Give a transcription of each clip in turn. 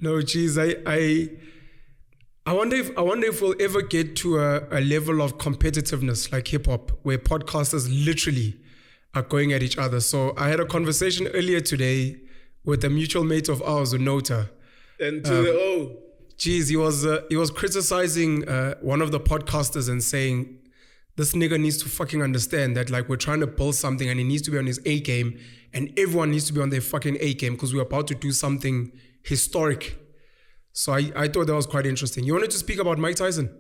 No, geez, I wonder if we'll ever get to a level of competitiveness like hip hop, where podcasters literally are going at each other. So I had a conversation earlier today with a mutual mate of ours, Nota. And to the O. Geez, he was criticizing one of the podcasters and saying, this nigga needs to fucking understand that, like, we're trying to build something and he needs to be on his A game and everyone needs to be on their fucking A game because we're about to do something historic. So I thought that was quite interesting. You wanted to speak about Mike Tyson?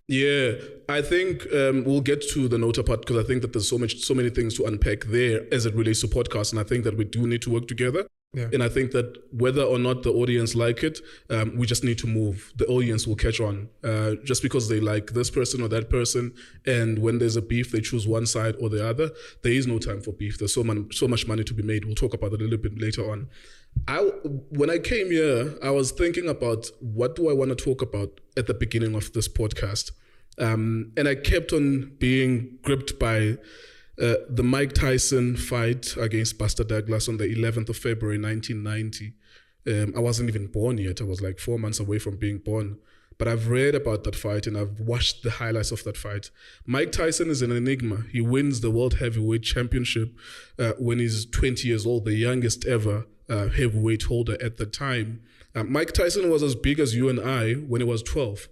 Yeah, I think we'll get to the Nota part because I think that there's so many things to unpack there as it relates to podcasts, and I think that we do need to work together. Yeah. And I think that whether or not the audience like it, we just need to move. The audience will catch on just because they like this person or that person. And when there's a beef, they choose one side or the other. There is no time for beef. There's so much money to be made. We'll talk about it a little bit later on. When I came here, I was thinking about what do I want to talk about at the beginning of this podcast. And I kept on being gripped by the Mike Tyson fight against Buster Douglas on the 11th of February, 1990. I wasn't even born yet. I was like 4 months away from being born. But I've read about that fight and I've watched the highlights of that fight. Mike Tyson is an enigma. He wins the World Heavyweight Championship when he's 20 years old, the youngest ever heavyweight holder at the time. Mike Tyson was as big as you and I when he was 12.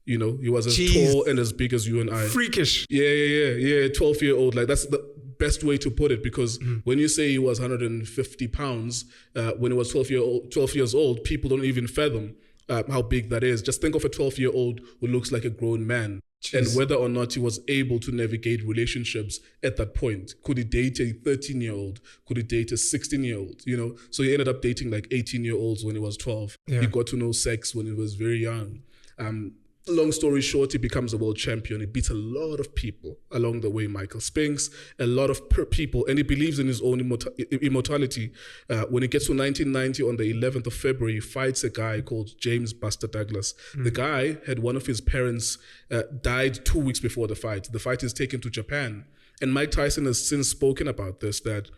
You know, he was as tall and as big as you and I. Freakish. Yeah, 12-year-old. Like, that's the best way to put it, because when you say he was 150 pounds, when he was 12 years old, people don't even fathom how big that is. Just think of a 12-year-old who looks like a grown man. Jeez. And whether or not he was able to navigate relationships at that point. Could he date a 13-year-old? Could he date a 16-year-old? You know, so he ended up dating like 18-year-olds when he was 12. Yeah. He got to know sex when he was very young. Long story short, he becomes a world champion. He beats a lot of people along the way. Michael Spinks, a lot of people, and he believes in his own immortality. When he gets to 1990, on the 11th of February, he fights a guy called James Buster Douglas. The guy had one of his parents died 2 weeks before the fight. The fight is taken to Japan. And Mike Tyson has since spoken about this, that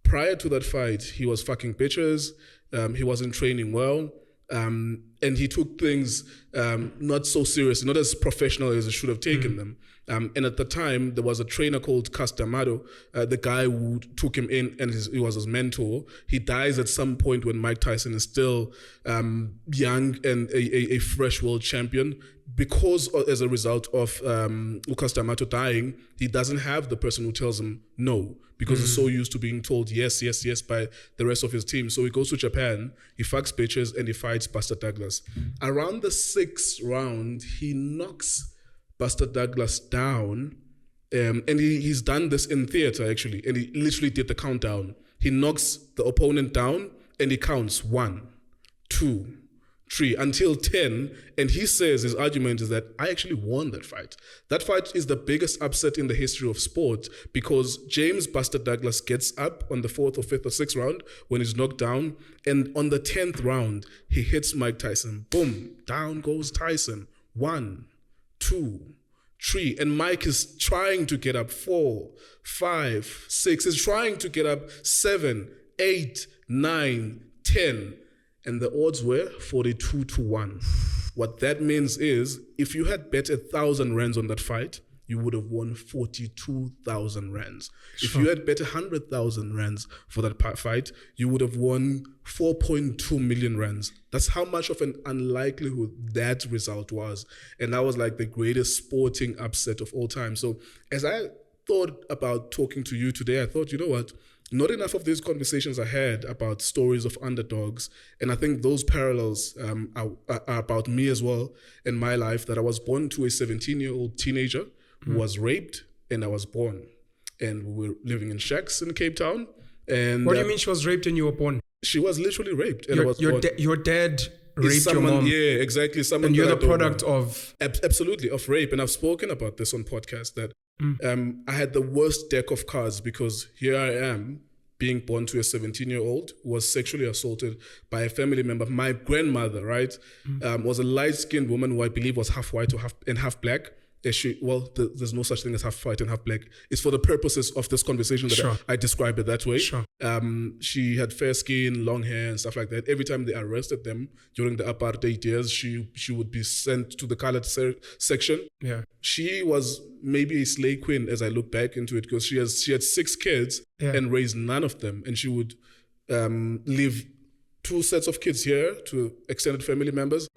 prior to that fight, he was fucking bitches. He wasn't training well. And he took things not so seriously, not as professional as he should have taken them. And at the time, there was a trainer called Castamado, the guy who took him in and he was his mentor. He dies at some point when Mike Tyson is still young and a fresh world champion. Because as a result of Lucas D'Amato dying, he doesn't have the person who tells him no, because he's so used to being told yes by the rest of his team. So he goes to Japan, he fucks bitches, and he fights Buster Douglas. Around the 6th round, he knocks Buster Douglas down, and he's done this in theater actually, and he literally did the countdown. He knocks the opponent down and he counts 1, 2, 3 until 10, and he says his argument is that I actually won that fight. That fight is the biggest upset in the history of sport, because James Buster Douglas gets up on the 4th or 5th or 6th round when he's knocked down, and on the 10th round he hits Mike Tyson. Boom, down goes Tyson. 1, 2, 3, and Mike is trying to get up 4, 5, 6. He's trying to get up 7, 8, 9, 10. And the odds were 42-1. What that means is, if you had bet 1,000 rands on that fight, you would have won 42,000 rands. Sure. If you had bet 100,000 rands for that fight, you would have won 4.2 million rands. That's how much of an unlikelihood that result was. And that was like the greatest sporting upset of all time. So as I thought about talking to you today, I thought, you know what? Not enough of these conversations I had about stories of underdogs. And I think those parallels are about me as well in my life, that I was born to a 17-year-old teenager who was raped, and I was born. And we were living in shacks in Cape Town. And what do you mean she was raped and you were born? She was literally raped. And I was born. Your dad raped your mom. Yeah, exactly. Someone and you're the product of... Absolutely, of rape. And I've spoken about this on podcasts, that I had the worst deck of cards, because here I am being born to a 17-year-old who was sexually assaulted by a family member. My grandmother, right, was a light-skinned woman who I believe was half white or half black. there's no such thing as half white and half black. It's for the purposes of this conversation that I describe it that way. Sure. She had fair skin, long hair, and stuff like that. Every time they arrested them during the apartheid years, she would be sent to the colored section. Yeah. She was maybe a slay queen as I look back into it, because she had 6 kids and raised none of them, and she would leave 2 sets of kids here to extended family members.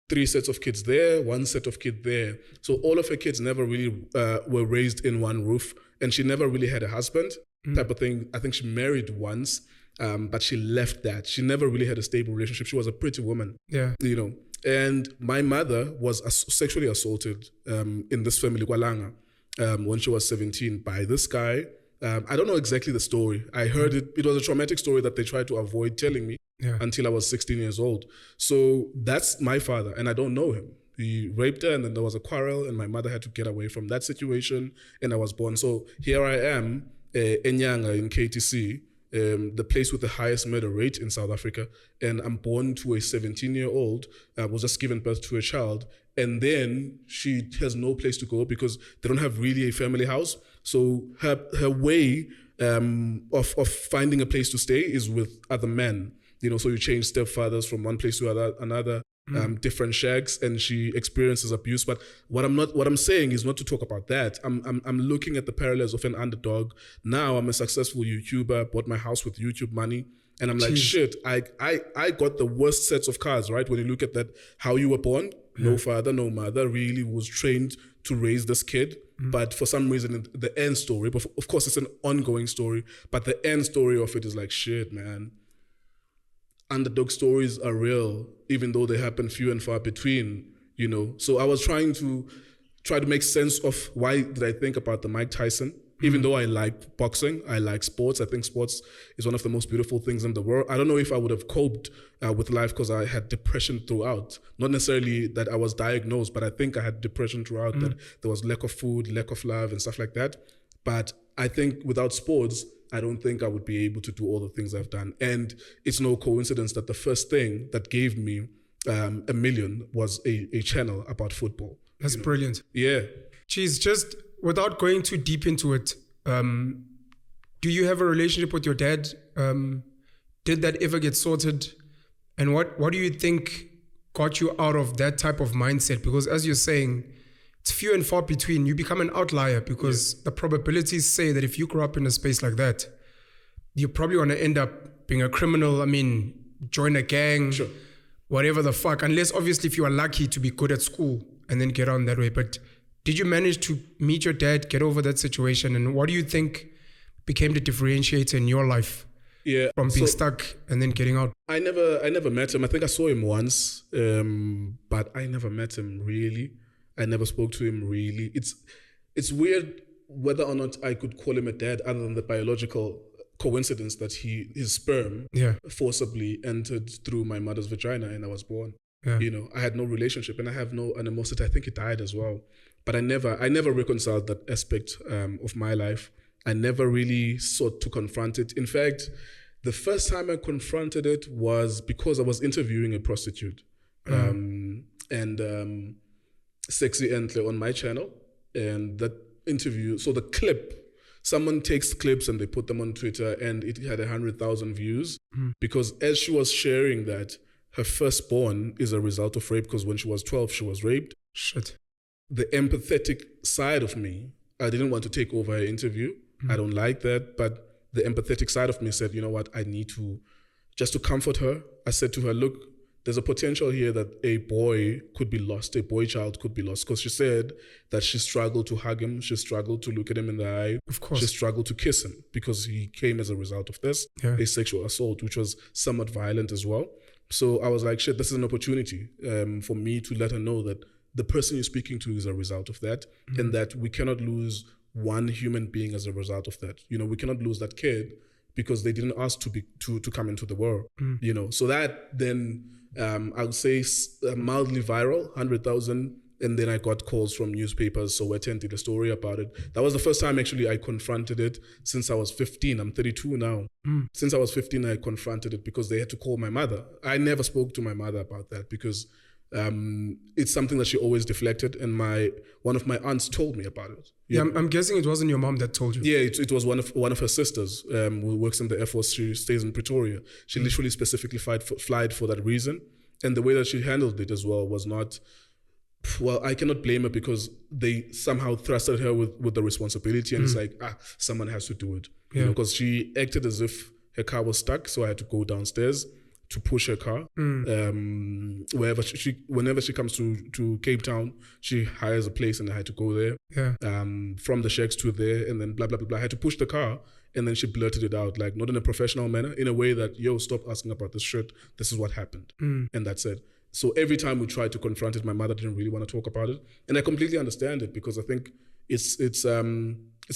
3 sets of kids there, 1 set of kids there. So all of her kids never really were raised in one roof, and she never really had a husband type of thing. I think she married once, but she left that. She never really had a stable relationship. She was a pretty woman, you know. And my mother was sexually assaulted in this family, Kwalanga, when she was 17 by this guy. I don't know exactly the story. I heard it. It was a traumatic story that they tried to avoid telling me until I was 16 years old. So that's my father, and I don't know him. He raped her, and then there was a quarrel, and my mother had to get away from that situation, and I was born. So here I am, Enyanga in KTC, the place with the highest murder rate in South Africa, and I'm born to a 17-year-old, was just given birth to a child, and then she has no place to go because they don't have really a family house. So her way of finding a place to stay is with other men. You know, so you change stepfathers from one place to another, different shags, and she experiences abuse. But what I'm saying is not to talk about that. I'm looking at the parallels of an underdog. Now I'm a successful YouTuber, bought my house with YouTube money. And I'm like, shit, I got the worst sets of cards, right? When you look at that, how you were born, no father, no mother, really was trained to raise this kid. But for some reason, the end story, but of course it's an ongoing story, but the end story of it is like, shit, man. Underdog stories are real, even though they happen few and far between, you know? So I was trying to make sense of why did I think about the Mike Tyson. Even though I like boxing, I like sports. I think sports is one of the most beautiful things in the world. I don't know if I would have coped with life because I had depression throughout. Not necessarily that I was diagnosed, but I think I had depression throughout, that there was lack of food, lack of love and stuff like that. But I think without sports, I don't think I would be able to do all the things I've done. And it's no coincidence that the first thing that gave me $1 million was a channel about football. That's brilliant. Yeah. Geez, just without going too deep into it, do you have a relationship with your dad? Did that ever get sorted? And what do you think got you out of that type of mindset? Because as you're saying, it's few and far between. You become an outlier because the probabilities say that if you grow up in a space like that, you're probably going to end up being a criminal. I mean, join a gang, whatever the fuck. Unless obviously if you are lucky to be good at school and then get on that way. But did you manage to meet your dad, get over that situation? And what do you think became the differentiator in your life from being stuck and then getting out? I never met him. I think I saw him once, but I never met him really. I never spoke to him really. It's weird whether or not I could call him a dad other than the biological coincidence that his sperm forcibly entered through my mother's vagina and I was born. Yeah. You know, I had no relationship and I have no animosity. I think he died as well. But I never reconciled that aspect of my life. I never really sought to confront it. In fact, the first time I confronted it was because I was interviewing a prostitute. Sexy Entle on my channel. And that interview, so the clip, someone takes clips and they put them on Twitter and it had 100,000 views because as she was sharing that, her firstborn is a result of rape because when she was 12, she was raped. Shit. The empathetic side of me, I didn't want to take over her interview. I don't like that. But the empathetic side of me said, you know what, I need to, just to comfort her, I said to her, look, there's a potential here that a boy could be lost, a boy child could be lost. Because she said that she struggled to hug him, she struggled to look at him in the eye. Of course. She struggled to kiss him because he came as a result of this, a sexual assault, which was somewhat violent as well. So I was like, shit, this is an opportunity for me to let her know that the person you're speaking to is a result of that and that we cannot lose one human being as a result of that. You know, we cannot lose that kid because they didn't ask to come into the world, you know. So that then, I would say mildly viral, 100,000. And then I got calls from newspapers. So Sowetan did a story about it. That was the first time actually I confronted it since I was 15. I'm 32 now. Since I was 15, I confronted it because they had to call my mother. I never spoke to my mother about that because it's something that she always deflected, and one of my aunts told me about it. Yeah, I'm guessing it wasn't your mom that told you. Yeah, it was one of her sisters who works in the Air Force. She stays in Pretoria. She literally specifically flied for that reason, and the way that she handled it as well was not. Well, I cannot blame her because they somehow thrusted her with the responsibility, and it's like, someone has to do it. Yeah. Because she acted as if her car was stuck, so I had to go downstairs to push her car. Whenever she comes to Cape Town, she hires a place, and I had to go there. Yeah. From the shacks to there, and then blah blah blah blah. I had to push the car, and then she blurted it out, like not in a professional manner, in a way that, yo, stop asking about this shit. This is what happened, and that's it. So every time we tried to confront it, my mother didn't really want to talk about it, and I completely understand it because I think it's a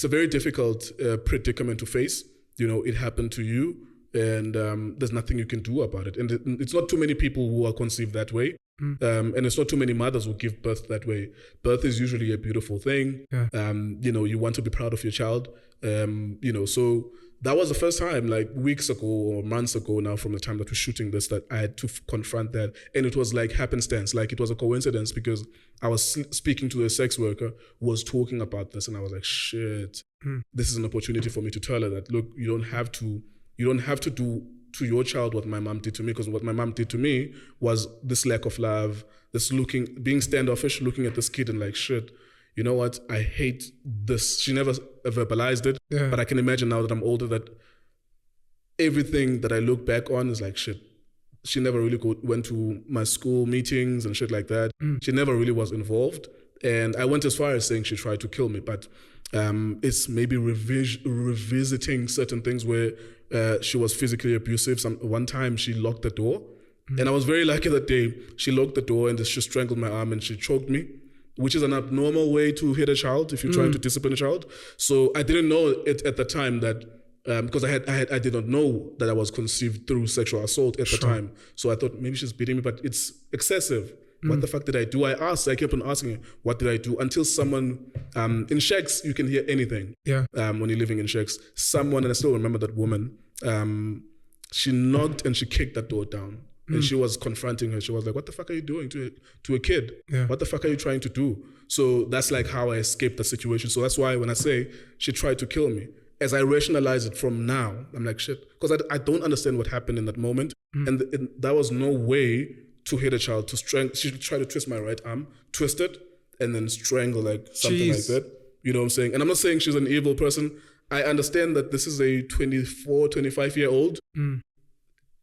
very difficult predicament to face. It happened to you, and there's nothing you can do about it. And it's not too many people who are conceived that way, and it's not too many mothers who give birth that way. Birth is usually a beautiful thing. Yeah. You want to be proud of your child. So that was the first time, like weeks ago or months ago now, from the time that we're shooting this, that I had to confront that. And it was like happenstance, like it was a coincidence, because I was speaking to a sex worker who was talking about this, and I was like, shit, this is an opportunity for me to tell her that, look, you don't have to do to your child what my mom did to me, because what my mom did to me was this lack of love, this being standoffish, looking at this kid and like, shit, you know what? I hate this. She never verbalized it, but I can imagine now that I'm older that everything that I look back on is like, shit. She never really went to my school meetings and shit like that. She never really was involved. And I went as far as saying she tried to kill me, but it's maybe revisiting certain things where she was physically abusive. One time she locked the door, and I was very lucky that day. She locked the door and she strangled my arm and she choked me, which is an abnormal way to hit a child if you're trying to discipline a child. So I didn't know it at the time that, because I did not know that I was conceived through sexual assault at the time. So I thought maybe she's beating me, but it's excessive. What the fuck did I do? I kept on asking her, what did I do? Until someone, in shacks, you can hear anything. Yeah. When you're living in shacks. Someone, and I still remember that woman, she knocked and she kicked that door down. And she was confronting her. She was like, what the fuck are you doing to a kid? Yeah. What the fuck are you trying to do? So that's like how I escaped the situation. So that's why when I say she tried to kill me, as I rationalize it from now, I'm like, shit. Because I don't understand what happened in that moment. And there was no way to hit a child, to strangle. She tried to twist my right arm, twist it, and then strangle, like something like that. You know what I'm saying? And I'm not saying she's an evil person. I understand that this is a 24, 25-year-old.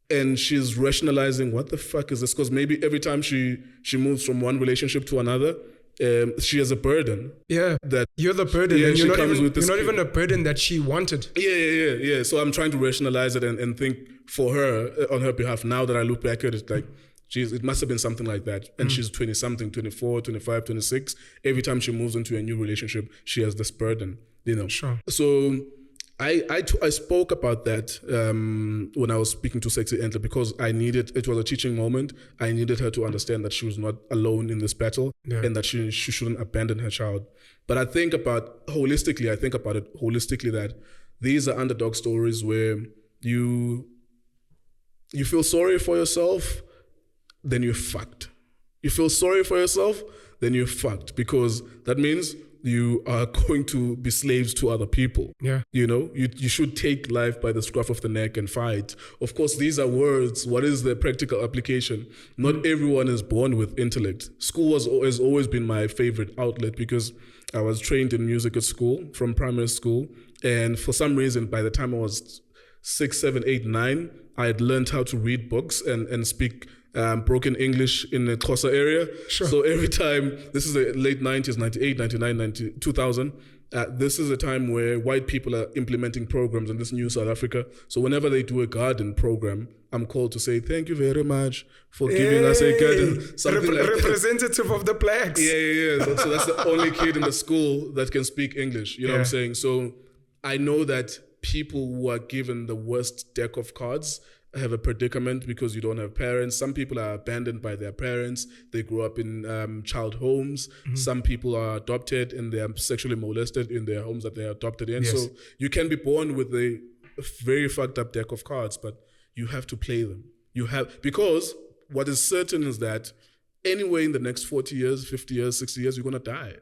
And she's rationalizing, what the fuck is this? Because maybe every time she moves from one relationship to another, she has a burden. Yeah, that you're the burden, yeah, and you're not even a burden that she wanted. Yeah. So I'm trying to rationalize it and think for her, on her behalf. Now that I look back at it, like, geez, it must have been something like that. And she's 20-something, 24, 25, 26. Every time she moves into a new relationship, she has this burden, Sure. So I spoke about that when I was speaking to Sexy Entler, because it was a teaching moment. I needed her to understand that she was not alone in this battle, and that she shouldn't abandon her child. But I think about it holistically, that these are underdog stories where you feel sorry for yourself, then you're fucked. You feel sorry for yourself, then you're fucked, because that means you are going to be slaves to other people. Yeah. You should take life by the scruff of the neck and fight. Of course, these are words. What is the practical application? Not everyone is born with intellect. School has always been my favorite outlet, because I was trained in music at school, from primary school. And for some reason, by the time I was 6, 7, 8, 9, I had learned how to read books and speak broken English in the Xhosa area. Sure. So every time, this is the late 90s, 98, 99, 2000, this is a time where white people are implementing programs in this new South Africa. So whenever they do a garden program, I'm called to say, thank you very much for giving us a garden. Something like representative of the blacks. Yeah. So that's the only kid in the school that can speak English. You know what I'm saying? So I know that people who are given the worst deck of cards have a predicament because you don't have parents. Some people are abandoned by their parents. They grew up in child homes. Some people are adopted and they are sexually molested in their homes that they are adopted in. So you can be born with a very fucked up deck of cards, but you have to play them. Because what is certain is that anyway in the next 40 years, 50 years, 60 years, you're going to die.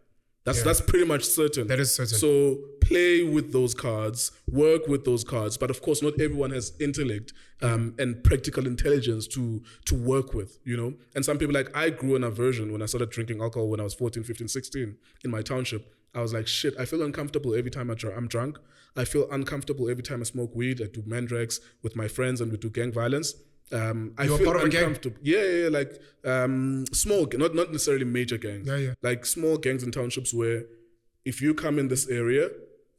That's pretty much certain. That is certain. So play with those cards, work with those cards. But of course, not everyone has intellect and practical intelligence to work with, you know? And some people, like I grew an aversion when I started drinking alcohol when I was 14, 15, 16 in my township. I was like, shit, I feel uncomfortable every time I'm drunk. I feel uncomfortable every time I smoke weed. I do mandrax with my friends and we do gang violence. I You're feel part of a gang? uncomfortable. Yeah, like small, not necessarily major gangs. Yeah. Like small gangs in townships where if you come in this area,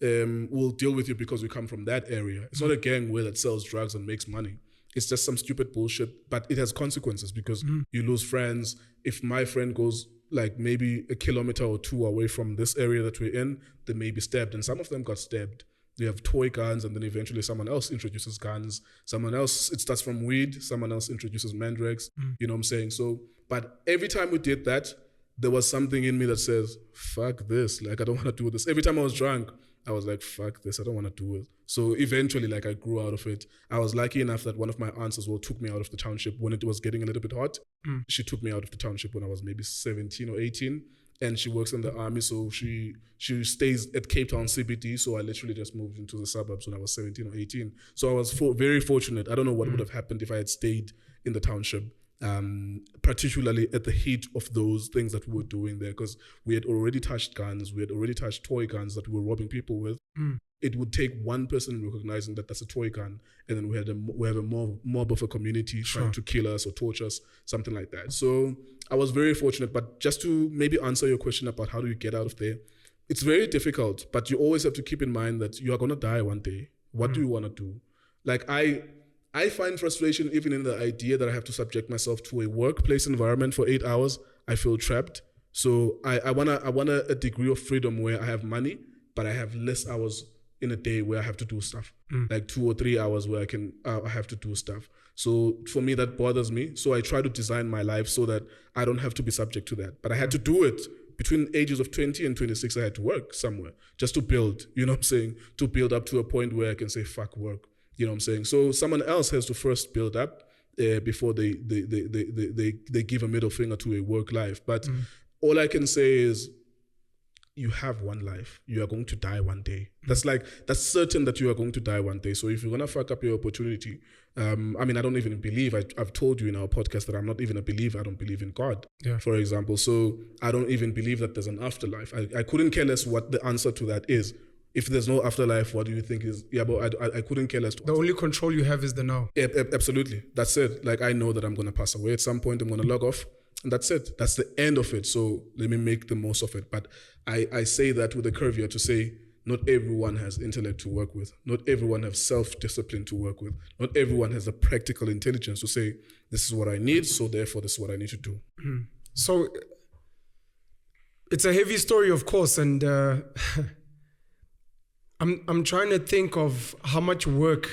we'll deal with you because we come from that area. It's not a gang where that sells drugs and makes money. It's just some stupid bullshit, but it has consequences because you lose friends. If my friend goes like maybe a kilometer or two away from this area that we're in, they may be stabbed, and some of them got stabbed. They have toy guns, and then eventually someone else introduces guns. Someone else, it starts from weed. Someone else introduces mandrax. You know what I'm saying? So, but every time we did that, there was something in me that says, fuck this. Like, I don't want to do this. Every time I was drunk, I was like, fuck this. I don't want to do it. So eventually, like, I grew out of it. I was lucky enough that one of my aunts as well took me out of the township when it was getting a little bit hot. She took me out of the township when I was maybe 17 or 18. And she works in the army, so she stays at Cape Town CBD. So I literally just moved into the suburbs when I was 17 or 18. So I was very fortunate. I don't know what would have happened if I had stayed in the township, particularly at the heat of those things that we were doing there, because we had already touched guns, we had already touched toy guns that we were robbing people with. It would take one person recognizing that that's a toy gun, and then we have a mob of a community trying to kill us or torture us, something like that. So I was very fortunate. But just to maybe answer your question about how do you get out of there, it's very difficult, but you always have to keep in mind that you are going to die one day. What do you want to do? Like I find frustration even in the idea that I have to subject myself to a workplace environment for 8 hours. I feel trapped. So I want a degree of freedom where I have money, but I have less hours in a day where I have to do stuff, like 2 or 3 hours where I have to do stuff. So for me, that bothers me. So I try to design my life so that I don't have to be subject to that. But I had to do it. Between ages of 20 and 26, I had to work somewhere just to build, you know what I'm saying? To build up to a point where I can say, fuck work, you know what I'm saying? So someone else has to first build up before they give a middle finger to a work life. But all I can say is, you have one life. You are going to die one day. That's certain that you are going to die one day. So if you're going to fuck up your opportunity, I mean, I don't even believe, I've told you in our podcast that I'm not even a believer. I don't believe in God, for example. So I don't even believe that there's an afterlife. I couldn't care less what the answer to that is. If there's no afterlife, what do you think is? Yeah, but I couldn't care less. The only control you have is the now. Yeah, absolutely. That's it. Like, I know that I'm going to pass away at some point. I'm going to log off. And that's it. That's the end of it. So let me make the most of it. But I say that with a caveat to say, not everyone has intellect to work with. Not everyone has self-discipline to work with. Not everyone has the practical intelligence to say, this is what I need, so therefore this is what I need to do. So it's a heavy story, of course. And I'm trying to think of how much work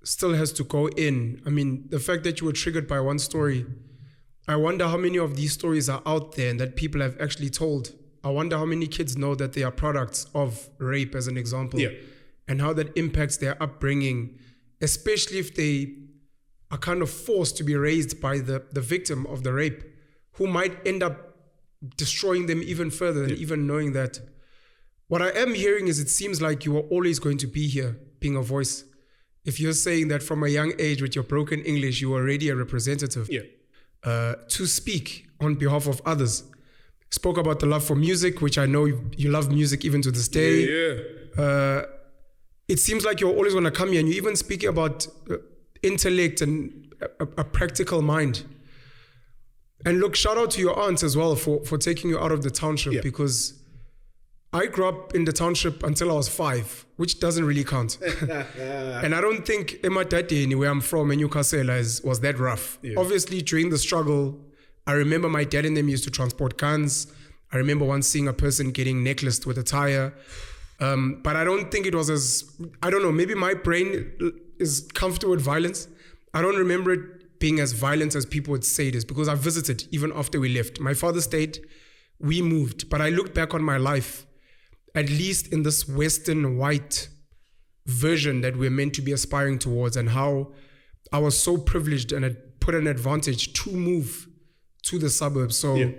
still has to go in. I mean, the fact that you were triggered by one story, I wonder how many of these stories are out there and that people have actually told. I wonder how many kids know that they are products of rape, as an example, and how that impacts their upbringing, especially if they are kind of forced to be raised by the victim of the rape, who might end up destroying them even further than even knowing that. What I am hearing is it seems like you are always going to be here, being a voice. If you're saying that from a young age with your broken English, you are already a representative. To speak on behalf of others. Spoke about the love for music, which I know you love music even to this day. It seems like you're always going to come here, and you're even speaking about intellect and a practical mind. And look, shout out to your aunt as well for taking you out of the township, because I grew up in the township until I was 5, which doesn't really count. And I don't think Ematati, where I'm from in Newcastle, was that rough. Obviously, during the struggle, I remember my dad and them used to transport guns. I remember once seeing a person getting necklaced with a tire. But I don't think it was as, I don't know, maybe my brain is comfortable with violence. I don't remember it being as violent as people would say it is, because I visited even after we left. My father stayed, we moved. But I look back on my life, at least in this Western white version that we're meant to be aspiring towards, and how I was so privileged and had put an advantage to move to the suburbs. So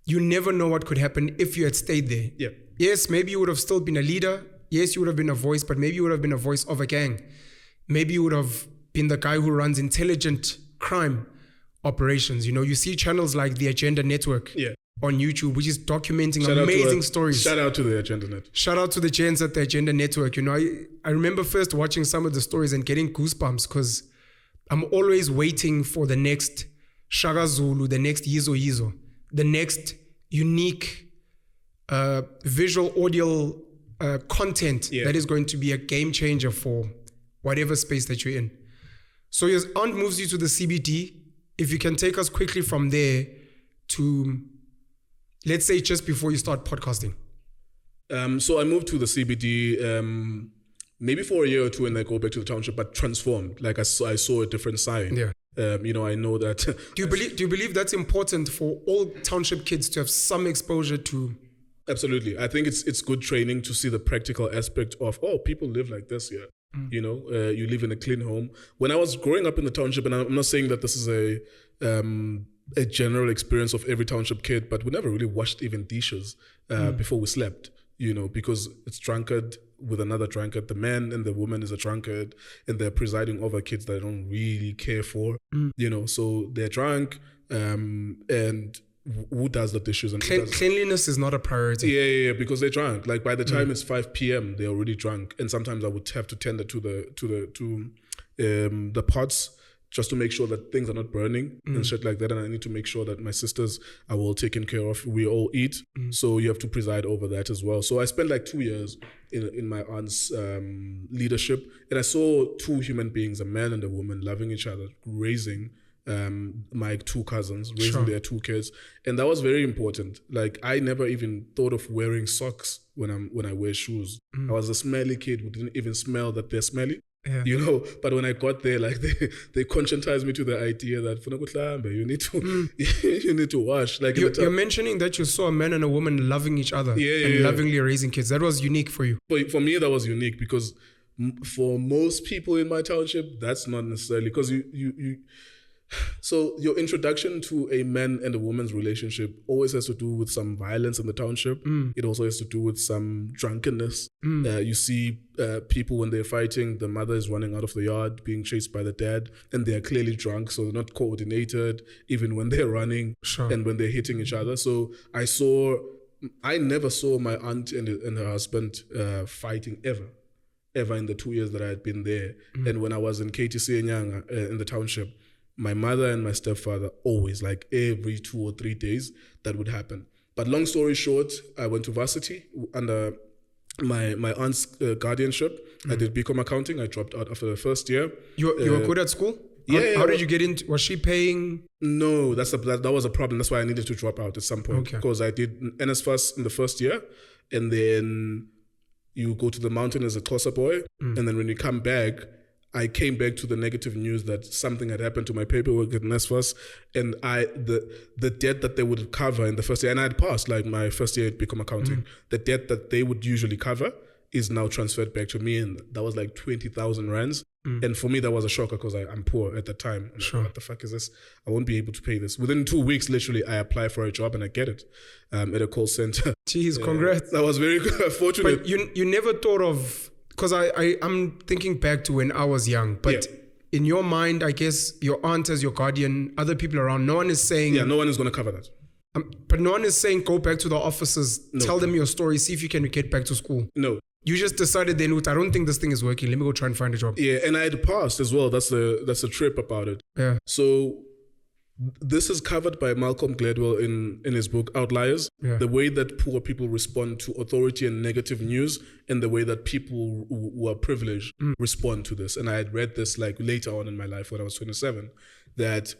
you never know what could happen if you had stayed there. Yeah. Yes, maybe you would have still been a leader. Yes, you would have been a voice, but maybe you would have been a voice of a gang. Maybe you would have been the guy who runs intelligent crime operations. You see channels like the Agenda Network on YouTube, which is documenting amazing stories. Shout out to the Agenda Network. Shout out to the gents at the Agenda Network. I remember first watching some of the stories and getting goosebumps because I'm always waiting for the next Shaka Zulu, the next Yizo Yizo, the next unique visual audio content that is going to be a game changer for whatever space that you're in. So your aunt moves you to the CBD. If you can take us quickly from there to, let's say, just before you start podcasting. So I moved to the CBD maybe for a year or two and then go back to the township, but transformed. Like I saw a different side. Yeah. I know that. Do you believe that's important for all township kids to have some exposure to? Absolutely. I think it's good training to see the practical aspect of, people live like this here. You live in a clean home. When I was growing up in the township, and I'm not saying that this is a general experience of every township kid, but we never really washed even dishes before we slept, because it's drunkard with another drunkard. The man and the woman is a drunkard, and they're presiding over kids that they don't really care for, so they're drunk, and who does the dishes? And cleanliness is not a priority. Yeah, because they're drunk. Like by the time it's 5 p.m., they're already drunk, and sometimes I would have to tend to the pots just to make sure that things are not burning and shit like that. And I need to make sure that my sisters are well taken care of. We all eat, so you have to preside over that as well. So I spent like 2 years in my aunt's leadership, and I saw two human beings, a man and a woman, loving each other, raising my two cousins, raising their two kids, and that was very important. Like I never even thought of wearing socks when I wear shoes. I was a smelly kid who didn't even smell that they're smelly. Yeah. But when I got there, like they conscientized me to the idea that you need to wash. Like you're mentioning that you saw a man and a woman loving each other and lovingly raising kids. That was unique for you. For me, that was unique because for most people in my township, that's not necessarily because So your introduction to a man and a woman's relationship always has to do with some violence in the township. It also has to do with some drunkenness. You see people when they're fighting, the mother is running out of the yard, being chased by the dad, and they're clearly drunk, so they're not coordinated, even when they're running and when they're hitting each other. So I never saw my aunt and her husband fighting ever in the 2 years that I had been there. And when I was in KTC in the township, my mother and my stepfather always, like every 2 or 3 days, that would happen. But long story short, I went to varsity under my aunt's guardianship. I did BCom accounting. I dropped out after the first year. You were good at school? How did you get into? Was she paying? No, that was a problem. That's why I needed to drop out at some point because I did NSFAS in the first year, and then you go to the mountain as a Xhosa boy, and then when you come back, I came back to the negative news that something had happened to my paperwork at NSFAS, and the debt that they would cover in the first year, and I had passed like my first year at BCom accounting, the debt that they would usually cover is now transferred back to me, and that was like 20,000 rands. And for me, that was a shocker because I'm poor at the time. Like, what the fuck is this? I won't be able to pay this. Within 2 weeks, literally, I apply for a job and I get it at a call center. Jeez, congrats. I was very fortunate. But you never thought of, because I'm thinking back to when I was young, but in your mind, I guess your aunt as your guardian, other people around, no one is saying... Yeah, no one is going to cover that. But no one is saying, go back to the offices, tell them your story, see if you can get back to school. No. You just decided then, I don't think this thing is working. Let me go try and find a job. Yeah, and I had passed as well. That's the trip about it. Yeah. So this is covered by Malcolm Gladwell in his book Outliers. Yeah. The way that poor people respond to authority and negative news, and the way that people who are privileged respond to this. And I had read this like later on in my life when I was 27, that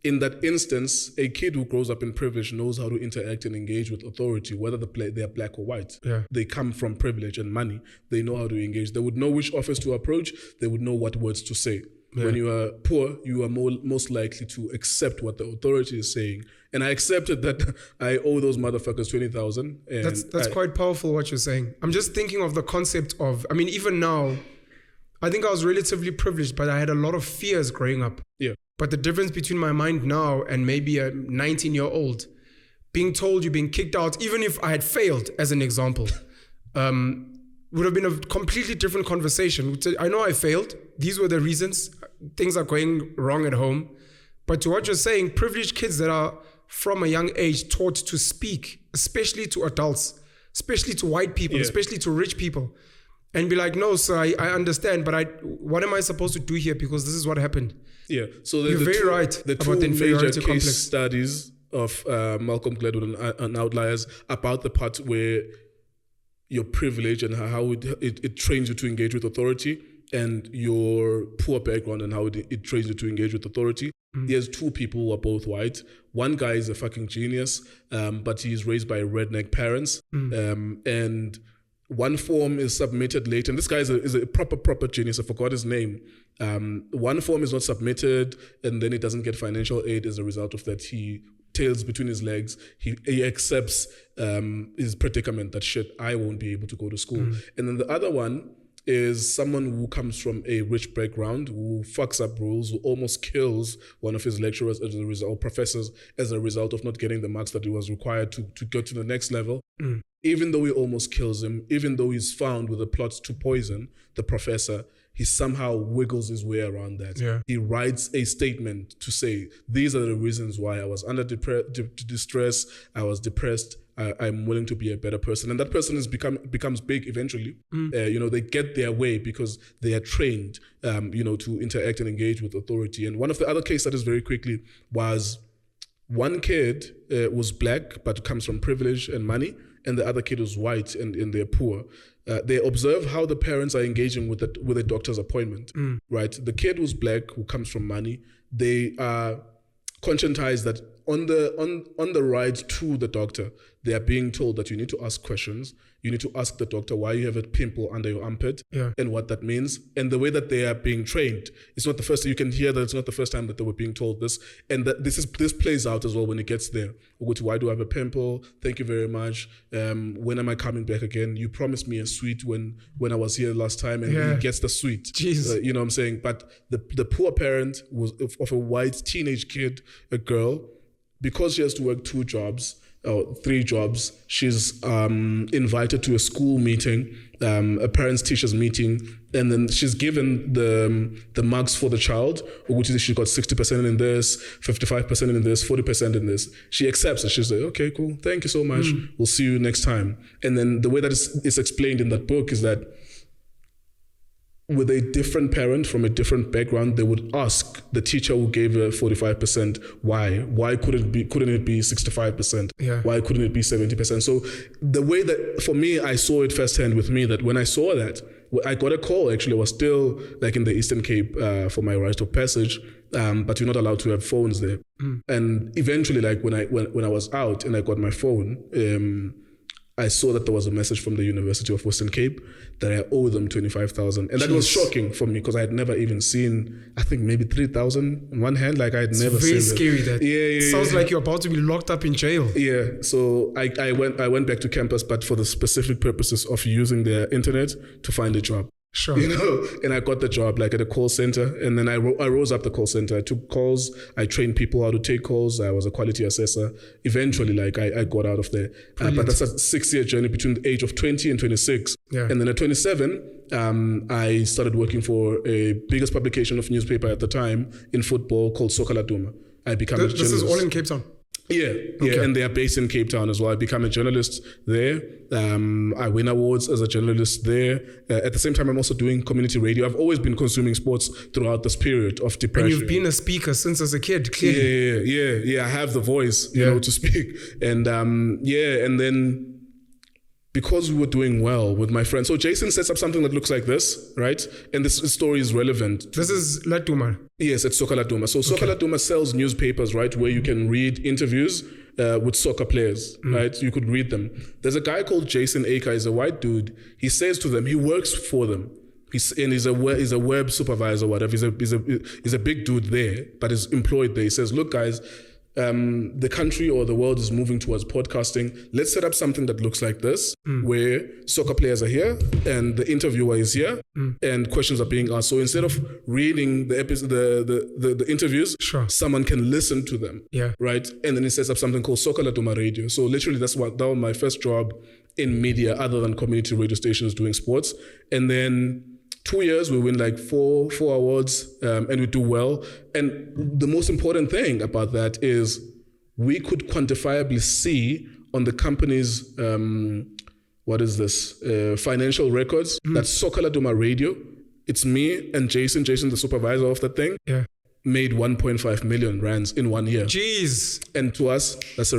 in that instance, a kid who grows up in privilege knows how to interact and engage with authority, whether they are black or white. Yeah. They come from privilege and money. They know how to engage. They would know which office to approach. They would know what words to say. Yeah. When you are poor, you are most likely to accept what the authority is saying. And I accepted that I owe those motherfuckers 20,000. That's quite powerful what you're saying. I'm just thinking of the concept of, even now, I think I was relatively privileged, but I had a lot of fears growing up. Yeah. But the difference between my mind now and maybe a 19-year-old, being told you're being kicked out, even if I had failed, as an example, would have been a completely different conversation. I know I failed. These were the reasons. Things are going wrong at home. But to what you're saying, privileged kids that are from a young age taught to speak, especially to adults, especially to white people, especially to rich people, and be like, no, sir, I understand, but what am I supposed to do here? Because this is what happened. Yeah. So you're very right the about the two inferiority major complex. case studies of Malcolm Gladwell and Outliers about the part where your privilege and how it trains you to engage with authority, and your poor background and how it trains you to engage with authority. There's two people who are both white. One guy is a fucking genius, but he's raised by redneck parents. And one form is submitted late. And this guy is a proper genius. I forgot his name. One form is not submitted, and then he doesn't get financial aid as a result of that. He tails between his legs. He accepts his predicament that shit, I won't be able to go to school. And then the other one is someone who comes from a rich background, who fucks up rules, who almost kills one of his lecturers as a result, or professors as a result of not getting the marks that he was required to go to the next level. Even though he almost kills him, even though he's found with a plot to poison the professor, he somehow wiggles his way around that. Yeah. He writes a statement to say, these are the reasons why I was under distress, I was depressed, I'm willing to be a better person. And that person becomes big eventually. They get their way because they are trained, to interact and engage with authority. And one of the other case studies very quickly was one kid was black, but comes from privilege and money, and the other kid was white and they're poor. They observe how the parents are engaging with a doctor's appointment, right? The kid who's black, who comes from money, they are conscientized that on the ride to the doctor, they are being told that you need to ask questions. You need to ask the doctor why you have a pimple under your armpit and what that means. And the way that they are being trained, it's not the first. You can hear that it's not the first time that they were being told this, and that this plays out as well when it gets there. We'll go to, why do I have a pimple? Thank you very much. When am I coming back again? You promised me a sweet when I was here last time, and he gets the sweet. Jesus. You know what I'm saying? But the poor parent was of a white teenage kid, a girl, because she has to work 2 jobs, or 3 jobs, she's invited to a school meeting, a parents-teachers meeting, and then she's given the marks for the child, which is she got 60% in this, 55% in this, 40% in this. She accepts it. She's like, okay, cool, thank you so much. We'll see you next time. And then the way that it's explained in that book is that with a different parent from a different background, they would ask the teacher who gave her 45% why. Why couldn't it be 65%? Yeah. Why couldn't it be 70%? So the way that, for me, I saw it firsthand with me, that when I saw that, I got a call. Actually, I was still like in the Eastern Cape for my rite of passage, but you're not allowed to have phones there. And eventually, like when I was out and I got my phone, I saw that there was a message from the University of Western Cape that I owe them 25,000. And that was shocking for me because I had never even seen, I think maybe 3,000 in one hand. Like I had never seen that. It's very scary that. Yeah. Sounds like you're about to be locked up in jail. Yeah. So I went back to campus, but for the specific purposes of using the internet to find a job. Sure. And I got the job like at a call center, and then I rose up the call center. I took calls. I trained people how to take calls. I was a quality assessor. Eventually, like I got out of there. But that's a 6-year journey between the age of 20 and 26. Yeah. And then at 27, I started working for a biggest publication of newspaper at the time in football called Soka Laduma. I became a journalist. This is all in Cape Town? Yeah, okay. And they are based in Cape Town as well. I become a journalist there. I win awards as a journalist there. At the same time, I'm also doing community radio. I've always been consuming sports throughout this period of depression. And you've been a speaker since as a kid, clearly. Yeah. I have the voice, to speak. And and then because we were doing well with my friends. So Jason sets up something that looks like this, right? And this story is relevant. This is Laduma. Yes, it's Soka Laduma. So Soka Laduma sells newspapers, right, where you can read interviews with soccer players, right? You could read them. There's a guy called Jason Aker. He's a white dude. He says to them, he works for them. He's a web supervisor, whatever. He's a big dude there, but he's employed there. He says, look, guys, the country or the world is moving towards podcasting. Let's set up something that looks like this, where soccer players are here and the interviewer is here and questions are being asked. So instead of reading the episode, the interviews, someone can listen to them, right? And then it sets up something called Soccer Latuma Radio. So literally that was my first job in media other than community radio stations doing sports. And then 2 years, we win like four awards, and we do well. And the most important thing about that is we could quantifiably see on the company's, financial records, that Soccer Latuma Radio, it's me and Jason, the supervisor of that thing, made 1.5 million rands in 1 year. Jeez. And to us, that's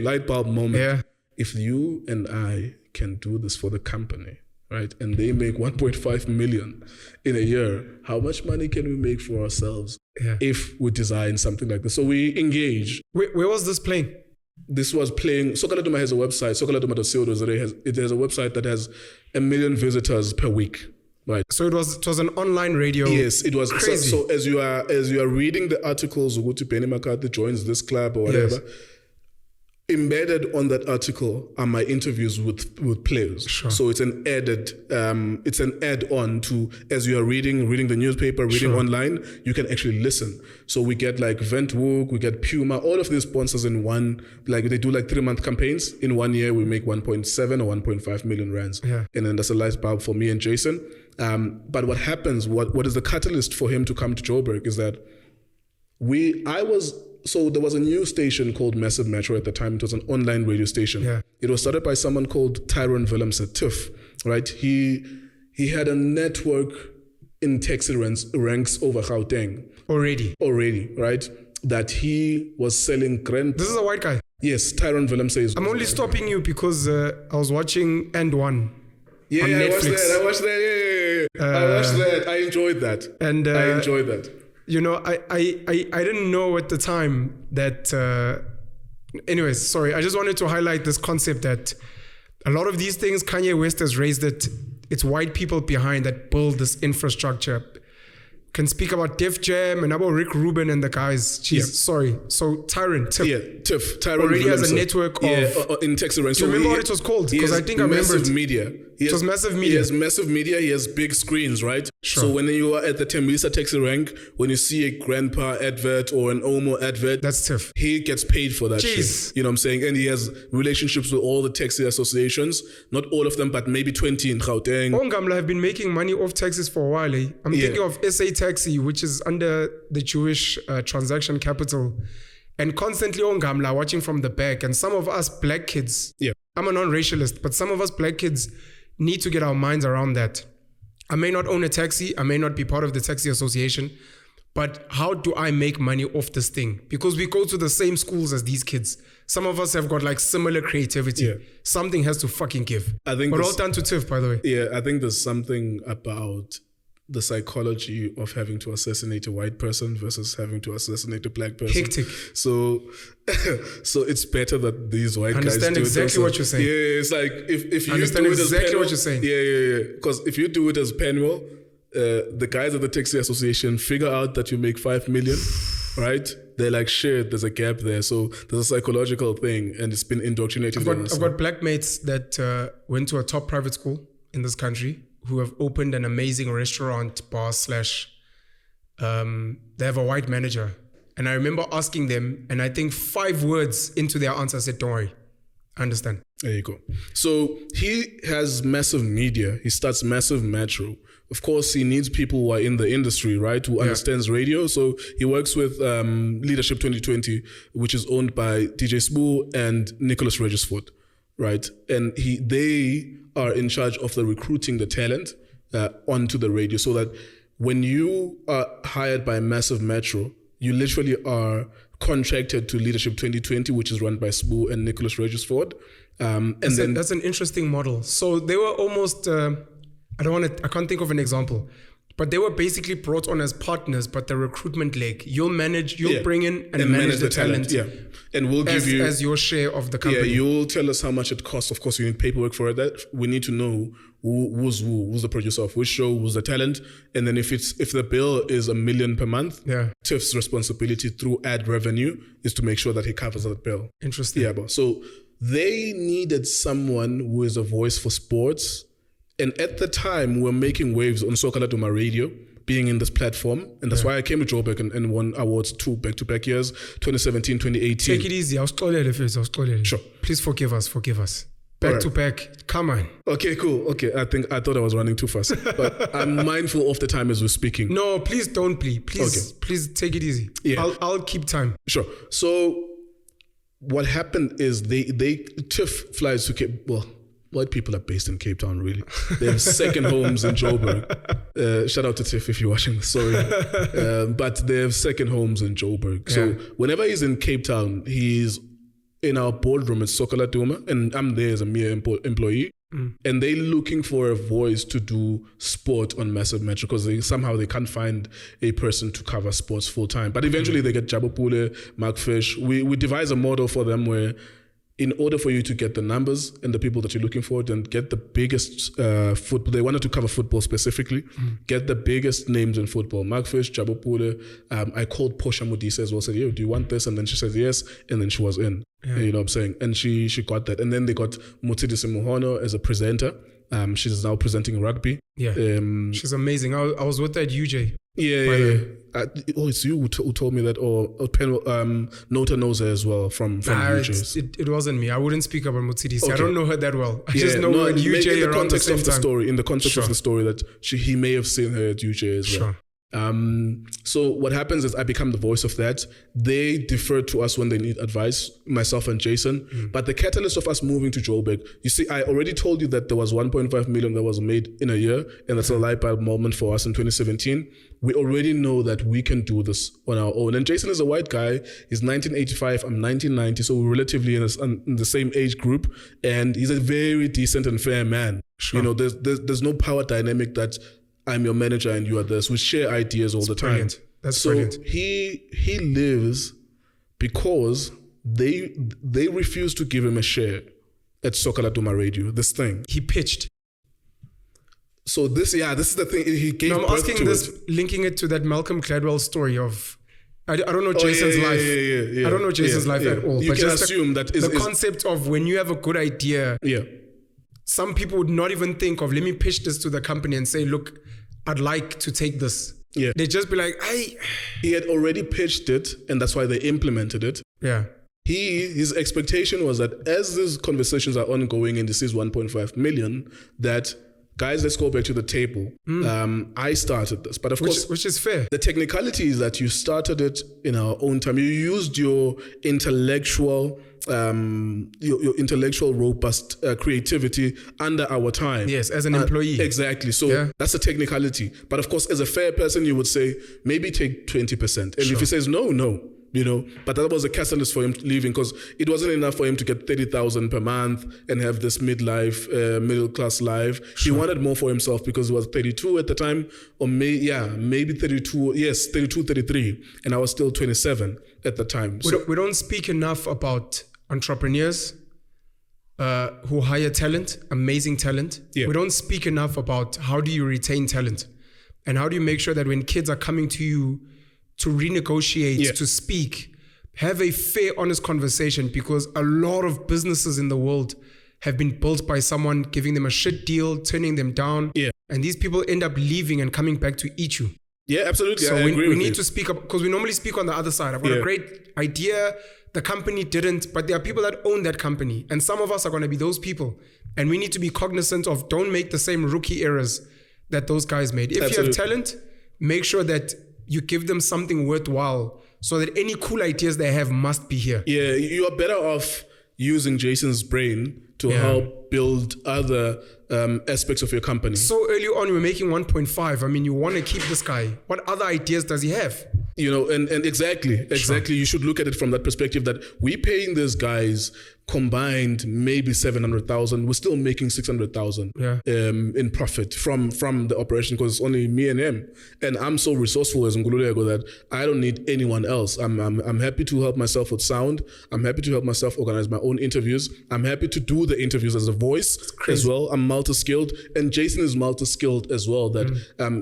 light bulb moment. Yeah. If you and I can do this for the company, right, and they make 1.5 million in a year, how much money can we make for ourselves if we design something like this? So we engage. Where was this playing? This was playing. Soccer Latuma has a website, soccerlatuma.co.za. It has a website that has 1 million visitors per week. Right. So it was an online radio. Yes, it was crazy. So as you are reading the articles, Uguti Penny McCarthy joins this club or whatever. Yes. Embedded on that article are my interviews with players. Sure. So it's an add-on to, as you are reading the newspaper, reading online, you can actually listen. So we get like Ventwook, we get Puma, all of these sponsors in one, like they do like 3-month campaigns. In 1 year, we make 1.7 or 1.5 million rands. Yeah. And then that's a light bulb for me and Jason. But what happens, what is the catalyst for him to come to Joburg is that so there was a new station called Massive Metro at the time. It was an online radio station. Yeah. It was started by someone called Tyrone Willemse, Tiff, right? He had a network in taxi ranks over Gauteng. Already, right? That he was selling grand... This is a white guy? Yes, Tyrone Willemse is... I'm only stopping you because I was watching End One. Yeah, on Netflix. I watched that. I watched that. I enjoyed that. And I enjoyed that. You know, I didn't know at the time that... anyways, sorry. I just wanted to highlight this concept that a lot of these things, Kanye West has raised it. It's white people behind that build this infrastructure. Can speak about Def Jam and about Rick Rubin and the guys. Jeez, sorry. So Tyrone, Tiff. Tyrone already has a network of... in Texas. Do you remember what it was called? Because I think I remember Massive Media. It was Massive Media. He has Massive Media. He has big screens, right? Sure. So when you are at the Tembisa taxi rank, when you see a Grandpa advert or an Omo advert, that's Tiff. He gets paid for that shit. You know what I'm saying? And he has relationships with all the taxi associations. Not all of them, but maybe 20 in Gauteng. Ongamla have been making money off taxis for a while. I'm thinking of SA Taxi, which is under the Jewish transaction capital. And constantly Ongamla watching from the back. And some of us black kids, I'm a non-racialist, but some of us black kids need to get our minds around that. I may not own a taxi. I may not be part of the taxi association. But how do I make money off this thing? Because we go to the same schools as these kids. Some of us have got like similar creativity. Yeah. Something has to fucking give. But all done to Tiff, by the way. Yeah, I think there's something about the psychology of having to assassinate a white person versus having to assassinate a black person. Hectic. So it's better that these white guys do understand exactly what you're saying. Yeah, it's like if you understand do it exactly as Penuel, what you're saying. Yeah. Because if you do it as Penuel, the guys at the taxi association figure out that you make 5 million, right? They're like, shit, there's a gap there. So there's a psychological thing, and it's been indoctrinated. I've got black mates that went to a top private school in this country who have opened an amazing restaurant bar / they have a white manager. And I remember asking them, and I think 5 words into their answer, I said, don't worry, I understand. There you go. So he has Massive Media. He starts Massive Metro. Of course, he needs people who are in the industry, right? Who understands radio. So he works with Leadership 2020, which is owned by DJ Spoo and Nicholas Regisford, right? And they are in charge of the recruiting the talent onto the radio, so that when you are hired by Massive Metro, you literally are contracted to Leadership 2020, which is run by Spoo and Nicholas Regisford. That's an interesting model. So they were almost, I can't think of an example. But they were basically brought on as partners, but the recruitment leg, you'll bring in and manage the talent. Yeah. And we'll give you as your share of the company. Yeah, you'll tell us how much it costs. Of course, you need paperwork for that. We need to know who's the producer of which show, who's the talent. And then if the bill is $1 million per month, Tiff's responsibility through ad revenue is to make sure that he covers that bill. Interesting. Yeah, but so they needed someone who is a voice for sports. And at the time, we were making waves on Soka Laduma Radio, being in this platform. And that's why I came to Joburg and won awards 2 back-to-back years, 2017, 2018. Take it easy. I was Sure. Please forgive us. Back-to-back. Come on. Okay, cool. Okay, I thought I was running too fast. But I'm mindful of the time as we're speaking. No, please don't Please take it easy. Yeah. I'll keep time. Sure. So what happened is TIFF flies to Cape... Well, white people are based in Cape Town, really. They have second homes in Joburg. Shout out to Tiff if you're watching, sorry. But they have second homes in Joburg. So whenever he's in Cape Town, he's in our boardroom at Soka Laduma, and I'm there as a mere employee. And they're looking for a voice to do sport on Massive Metro because they can't find a person to cover sports full time. But eventually they get Jabopule, Mark Fish. We devise a model for them where in order for you to get the numbers and the people that you're looking for, then get the biggest football. They wanted to cover football specifically. Get the biggest names in football. Mark Fish, Jabopule. I called Portia Modise as well. Said, "Yo, do you want this?" And then she said yes. And then she was in. Yeah. You know what I'm saying? And she got that. And then they got Motsidisi Muhono as a presenter. She's now presenting rugby. Yeah, she's amazing. I was with her at UJ. Yeah. It's you who told me that, or Nota knows her as well from UJ. It wasn't me. I wouldn't speak about Motsidisi. Okay. I don't know her that well. I just know her at UJ in the around the same time. In the context of the story, that he may have seen her at UJ as well. Sure. So what happens is I become the voice of that. They defer to us when they need advice, myself and Jason. But the catalyst of us moving to Joburg, you see, I already told you that there was 1.5 million that was made in a year, and that's a light bulb moment for us in 2017. We already know that we can do this on our own. And Jason is a white guy. He's 1985, I'm 1990, so we're relatively in the same age group. And he's a very decent and fair man. Sure. You know, there's no power dynamic that I'm your manager and you are this. We share ideas all the time. Brilliant. That's brilliant. So he lives because they refused to give him a share at Soka Laduma Radio. This thing he pitched. So this is the thing he gave. No, I'm asking this, linking it to that Malcolm Gladwell story of. I don't know Jason's life. Yeah. I don't know Jason's life at all. You but can just assume that the concept of when you have a good idea. Yeah. Some people would not even think of, let me pitch this to the company and say, look, I'd like to take this. Yeah. They just be like, He had already pitched it, and that's why they implemented it. Yeah. His expectation was that as these conversations are ongoing and this is 1.5 million, that guys, let's go back to the table. I started this, but of course, which is fair. The technicality is that you started it in our own time. You used your intellectual robust creativity under our time. Yes, as an employee. Exactly. So that's the technicality. But of course, as a fair person, you would say maybe take 20%. And if he says no. You know, but that was a catalyst for him leaving because it wasn't enough for him to get 30,000 per month and have this middle class life. Sure. He wanted more for himself because he was 32 at the time, or maybe 32. Yes, 32, 33, and I was still 27 at the time. We don't speak enough about entrepreneurs who hire talent, amazing talent. Yeah. We don't speak enough about how do you retain talent, and how do you make sure that when kids are coming to you to renegotiate, to speak, have a fair, honest conversation, because a lot of businesses in the world have been built by someone giving them a shit deal, turning them down. Yeah. And these people end up leaving and coming back to eat you. Yeah, absolutely. So we need to speak up, because we normally speak on the other side. I've got a great idea. The company didn't, but there are people that own that company. And some of us are going to be those people. And we need to be cognizant of, don't make the same rookie errors that those guys made. If you have talent, make sure that you give them something worthwhile so that any cool ideas they have must be here. Yeah, you are better off using Jason's brain to help build other aspects of your company. So early on, we're making 1.5. I mean, you want to keep this guy. What other ideas does he have? You know, and exactly. You should look at it from that perspective that we're paying these guys combined maybe 700,000. We're still making 600,000 in profit from the operation because it's only me and him. And I'm so resourceful as Nkululeko that I don't need anyone else. I'm happy to help myself with sound. I'm happy to help myself organize my own interviews. I'm happy to do the interviews as a voice as well. I'm multi-skilled, and Jason is multi-skilled as well. That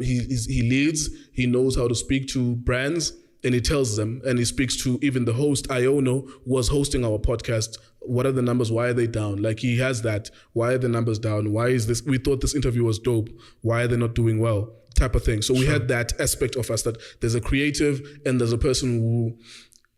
he leads. He knows how to speak to brands, and he tells them, and he speaks to even the host, Iono, was hosting our podcast. What are the numbers? Why are they down? Like, he has that. Why are the numbers down? Why is this? We thought this interview was dope. Why are they not doing well? Type of thing. So we had that aspect of us, that there's a creative and there's a person who,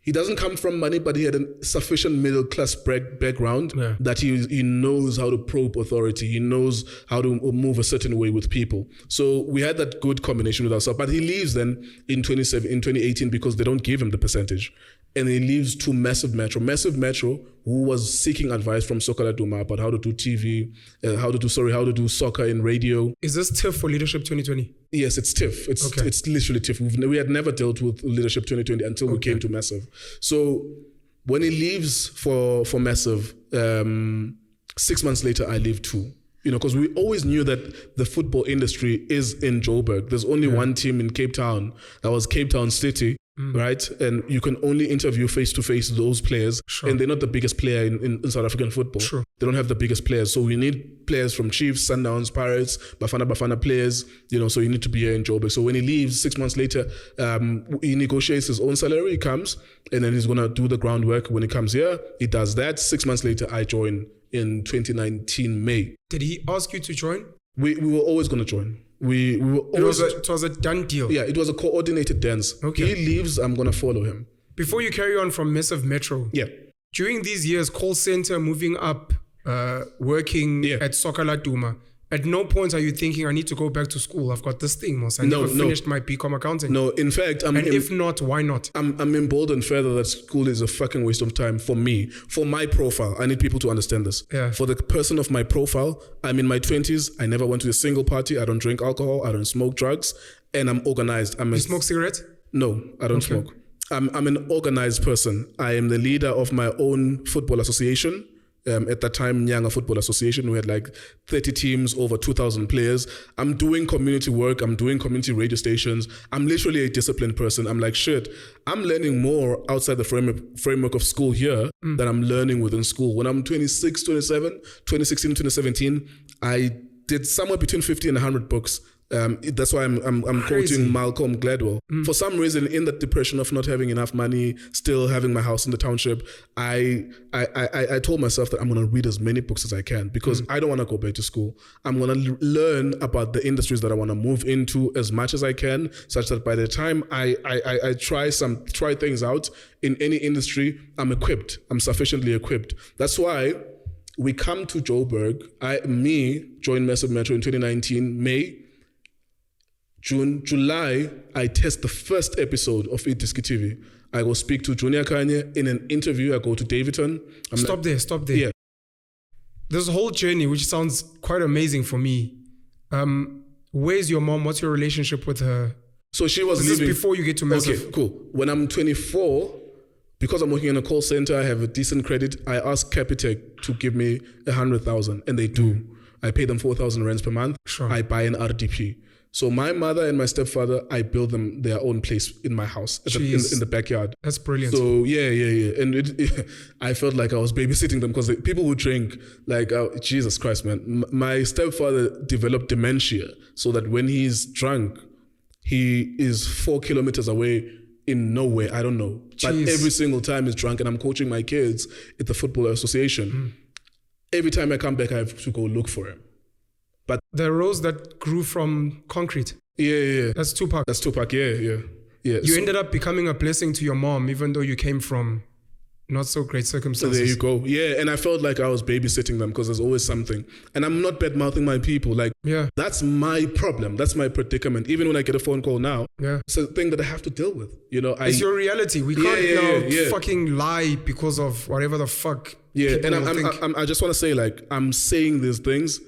he doesn't come from money, but he had a sufficient middle class background that he knows how to probe authority. He knows how to move a certain way with people. So we had that good combination with ourselves. But he leaves then in 2018 because they don't give him the percentage. And he leaves to Massive Metro, who was seeking advice from Soccer Duma about how to do TV, how to do soccer in radio. Is this TIFF for Leadership 2020? Yes, it's TIFF. It's literally TIFF. We had never dealt with Leadership 2020 until we came to Massive. So when he leaves for Massive, 6 months later, I leave too. You know, because we always knew that the football industry is in Joburg. There's only one team in Cape Town. That was Cape Town City. Right, and you can only interview face to face those players, and they're not the biggest player in South African football. They don't have the biggest players, so we need players from Chiefs, Sundowns, Pirates, Bafana players. You know, so you need to be here in Joburg. So when he leaves 6 months later, he negotiates his own salary. He comes, and then he's gonna do the groundwork. When he comes here, he does that. 6 months later, I join in 2019 May. Did he ask you to join? We were always gonna join. We were always, it was a done deal. Yeah, it was a coordinated dance. He leaves, I'm going to follow him. Before you carry on from Massive Metro, during these years, call center, moving up, working at Soccer Duma, at no point are you thinking, I need to go back to school. I've got this thing, Mos. I never finished my BCom accounting. No, in fact, if not, why not? I'm emboldened further that school is a fucking waste of time for me. For my profile, I need people to understand this. For the person of my profile, I'm in my 20s. I never went to a single party. I don't drink alcohol. I don't smoke drugs. And I'm organized. You smoke cigarettes? No, I don't smoke. I'm an organized person. I am the leader of my own football association. At that time, Nyanga Football Association, we had like 30 teams, over 2,000 players. I'm doing community work. I'm doing community radio stations. I'm literally a disciplined person. I'm like, shit, I'm learning more outside the framework of school here than I'm learning within school. When I'm 26, 27, 2016, 2017, I did somewhere between 50 and 100 books. That's why I'm quoting Malcolm Gladwell. For some reason, in that depression of not having enough money, still having my house in the township, I told myself that I'm going to read as many books as I can because I don't want to go back to school. I'm going to learn about the industries that I want to move into as much as I can, such that by the time I try things out in any industry, I'm equipped. I'm sufficiently equipped. That's why we come to Joburg. Joined Massive Metro in 2019, May. June, July, I test the first episode of iDiskiTV. I go speak to Junior Kanye in an interview. I go to Davidton. Stop there. Yeah. There's a whole journey which sounds quite amazing for me. Where's your mom? What's your relationship with her? So she was leaving. This is before you get to Massive. Okay, cool. When I'm 24, because I'm working in a call center, I have a decent credit. I ask Capitec to give me 100,000, and they do. I pay them 4,000 rands per month. I buy an RDP. So my mother and my stepfather, I built them their own place in my house in the backyard. That's brilliant. So yeah. And I felt like I was babysitting them because people would drink like, Jesus Christ, man. My stepfather developed dementia so that when he's drunk, he is 4 kilometers away in nowhere. I don't know. But every single time he's drunk, and I'm coaching my kids at the football association. Every time I come back, I have to go look for him. But the rose that grew from concrete. Yeah. That's Tupac. Yeah. You ended up becoming a blessing to your mom, even though you came from not so great circumstances. There you go. Yeah, and I felt like I was babysitting them because there's always something. And I'm not bad-mouthing my people. Like, that's my problem. That's my predicament. Even when I get a phone call now, it's a thing that I have to deal with. You know, it's your reality. We can't fucking lie because of whatever the fuck. Yeah, and I just want to say, like, I'm saying these things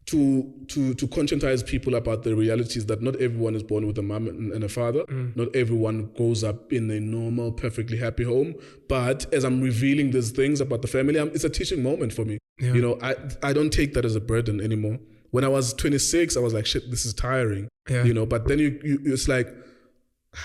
to conscientize people about the realities that not everyone is born with a mom and a father. Not everyone grows up in a normal, perfectly happy home. But as I'm revealing these things about the family, it's a teaching moment for me. Yeah. You know, I don't take that as a burden anymore. When I was 26, I was like, shit, this is tiring. Yeah. You know, but then you it's like,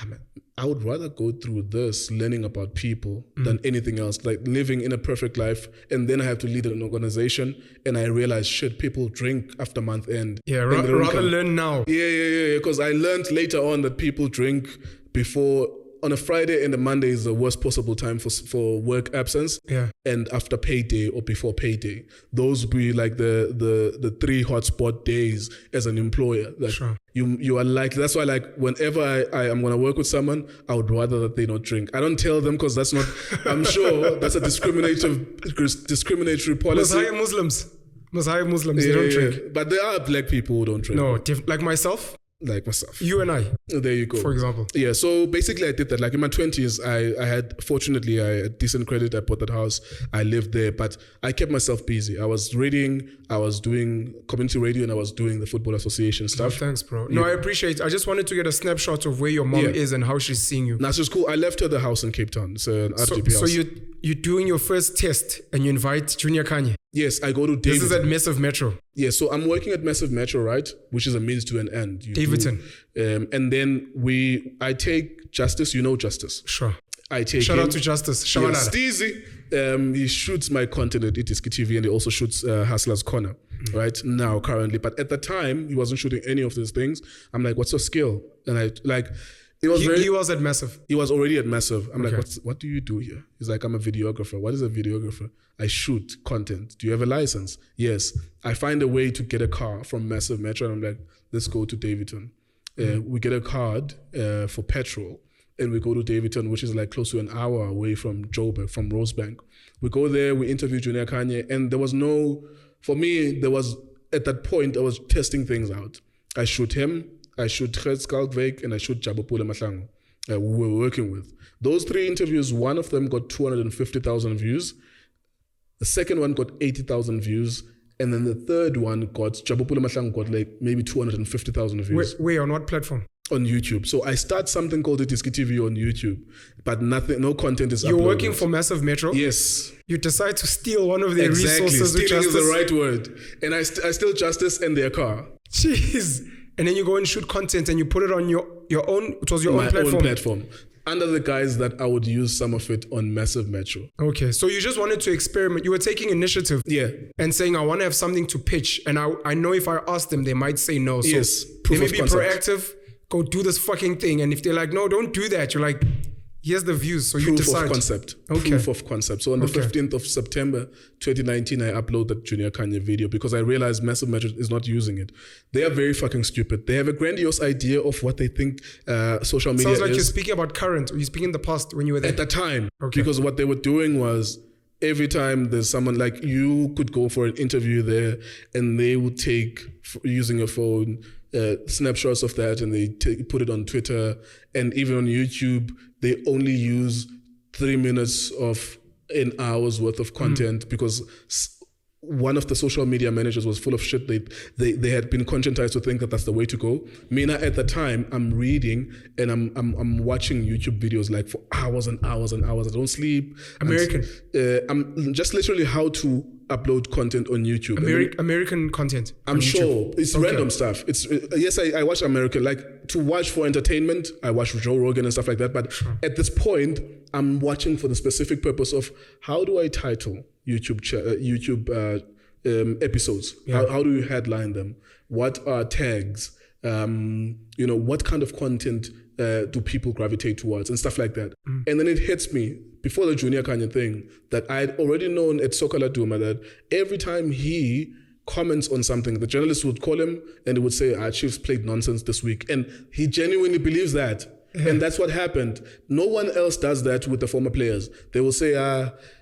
man, I would rather go through this learning about people than anything else, like living in a perfect life. And then I have to lead an organization and I realize, shit, people drink after month end. Yeah, rather learn now. Yeah. Because I learned later on that people drink before, on a Friday and a Monday is the worst possible time for work absence. Yeah. And after payday or before payday, those be like the 3 hotspot days as an employer. Like sure. You are like, that's why like whenever I am going to work with someone, I would rather that they not drink. I don't tell them because that's not, I'm sure that's a discriminatory policy. Mazwai Muslims, they don't drink. But there are black people who don't drink. No, like myself. Like myself. You and I. There you go. For example. Yeah, so basically I did that. Like in my 20s, I had, fortunately, I had decent credit. I bought that house. I lived there, but I kept myself busy. I was reading, I was doing community radio, and I was doing the Football Association stuff. Oh, thanks, bro. No, I appreciate it. I just wanted to get a snapshot of where your mom is and how she's seeing you. That's just cool. I left her the house in Cape Town. It's an RGB house. So you're doing your first test and you invite Junior Kanye. Yes, I go to Davidton. This is at Massive Metro. Yeah, so I'm working at Massive Metro, right? Which is a means to an end. Davidton. And then I take Justice. You know Justice. Sure. I take Shout out to Justice. Steezy. He shoots my content at iDiskiTV and he also shoots Hustler's Corner right now currently. But at the time, he wasn't shooting any of these things. I'm like, what's your skill? And I like... He was at Massive. He was already at Massive. I'm like, what do you do here? He's like, I'm a videographer. What is a videographer? I shoot content. Do you have a license? Yes. I find a way to get a car from Massive Metro and I'm like, let's go to Davidton. We get a card for petrol and we go to Davidton, which is like close to an hour away from Joburg, from Rosebank. We go there, we interview Junior Kanye, and there was at that point, I was testing things out. I shoot him, I shoot Gert Skalkwyk, and I shoot Jabopule Mahlangu, who we were working with. Those 3 interviews, one of them got 250,000 views. The second one got 80,000 views. And then the third one Jabopule Mahlangu got like maybe 250,000 views. Wait, on what platform? On YouTube. So I start something called iDiskiTV on YouTube, but no content is uploaded. You're working for Massive Metro? Yes. You decide to steal one of their resources. Stealing is the right word. And I steal Justice and their car. Jeez. And then you go and shoot content and you put it on your own, it was your own platform? My own platform. Under the guise that I would use some of it on Massive Metro. Okay, so you just wanted to experiment. You were taking initiative. Yeah. And saying, I want to have something to pitch. And I know if I ask them, they might say no. So yes. They may be proactive, go do this fucking thing. And if they're like, no, don't do that. You're like, here's the views. So you decide. Proof of concept. So on the 15th of September, 2019, I uploaded that Junior Kanye video because I realized Massive Metro is not using it. They are very fucking stupid. They have a grandiose idea of what they think social media is. Sounds like you're speaking about current or you're speaking in the past when you were there. At the time. Okay. Because what they were doing was every time there's someone like you could go for an interview there and they would take, using a phone, snapshots of that and they put it on Twitter and even on YouTube. They only use 3 minutes of an hour's worth of content because one of the social media managers was full of shit. They had been conscientized to think that that's the way to go. Mina, at the time, I'm reading and I'm watching YouTube videos like for hours and hours and hours. I don't sleep. American. I'm just literally how to upload content on YouTube. American content. I'm sure it's random stuff. It's yes, I watch American, like to watch for entertainment. I watch Joe Rogan and stuff like that. But at this point, I'm watching for the specific purpose of how do I title YouTube episodes? Yeah. How do you headline them? What are tags? What kind of content do people gravitate towards and stuff like that? And then it hits me before the Junior Kanye thing that I'd already known at Sokola Duma that every time he comments on something, the journalist would call him and he would say, our Chiefs played nonsense this week. And he genuinely believes that. And that's what happened. No one else does that with the former players. They will say,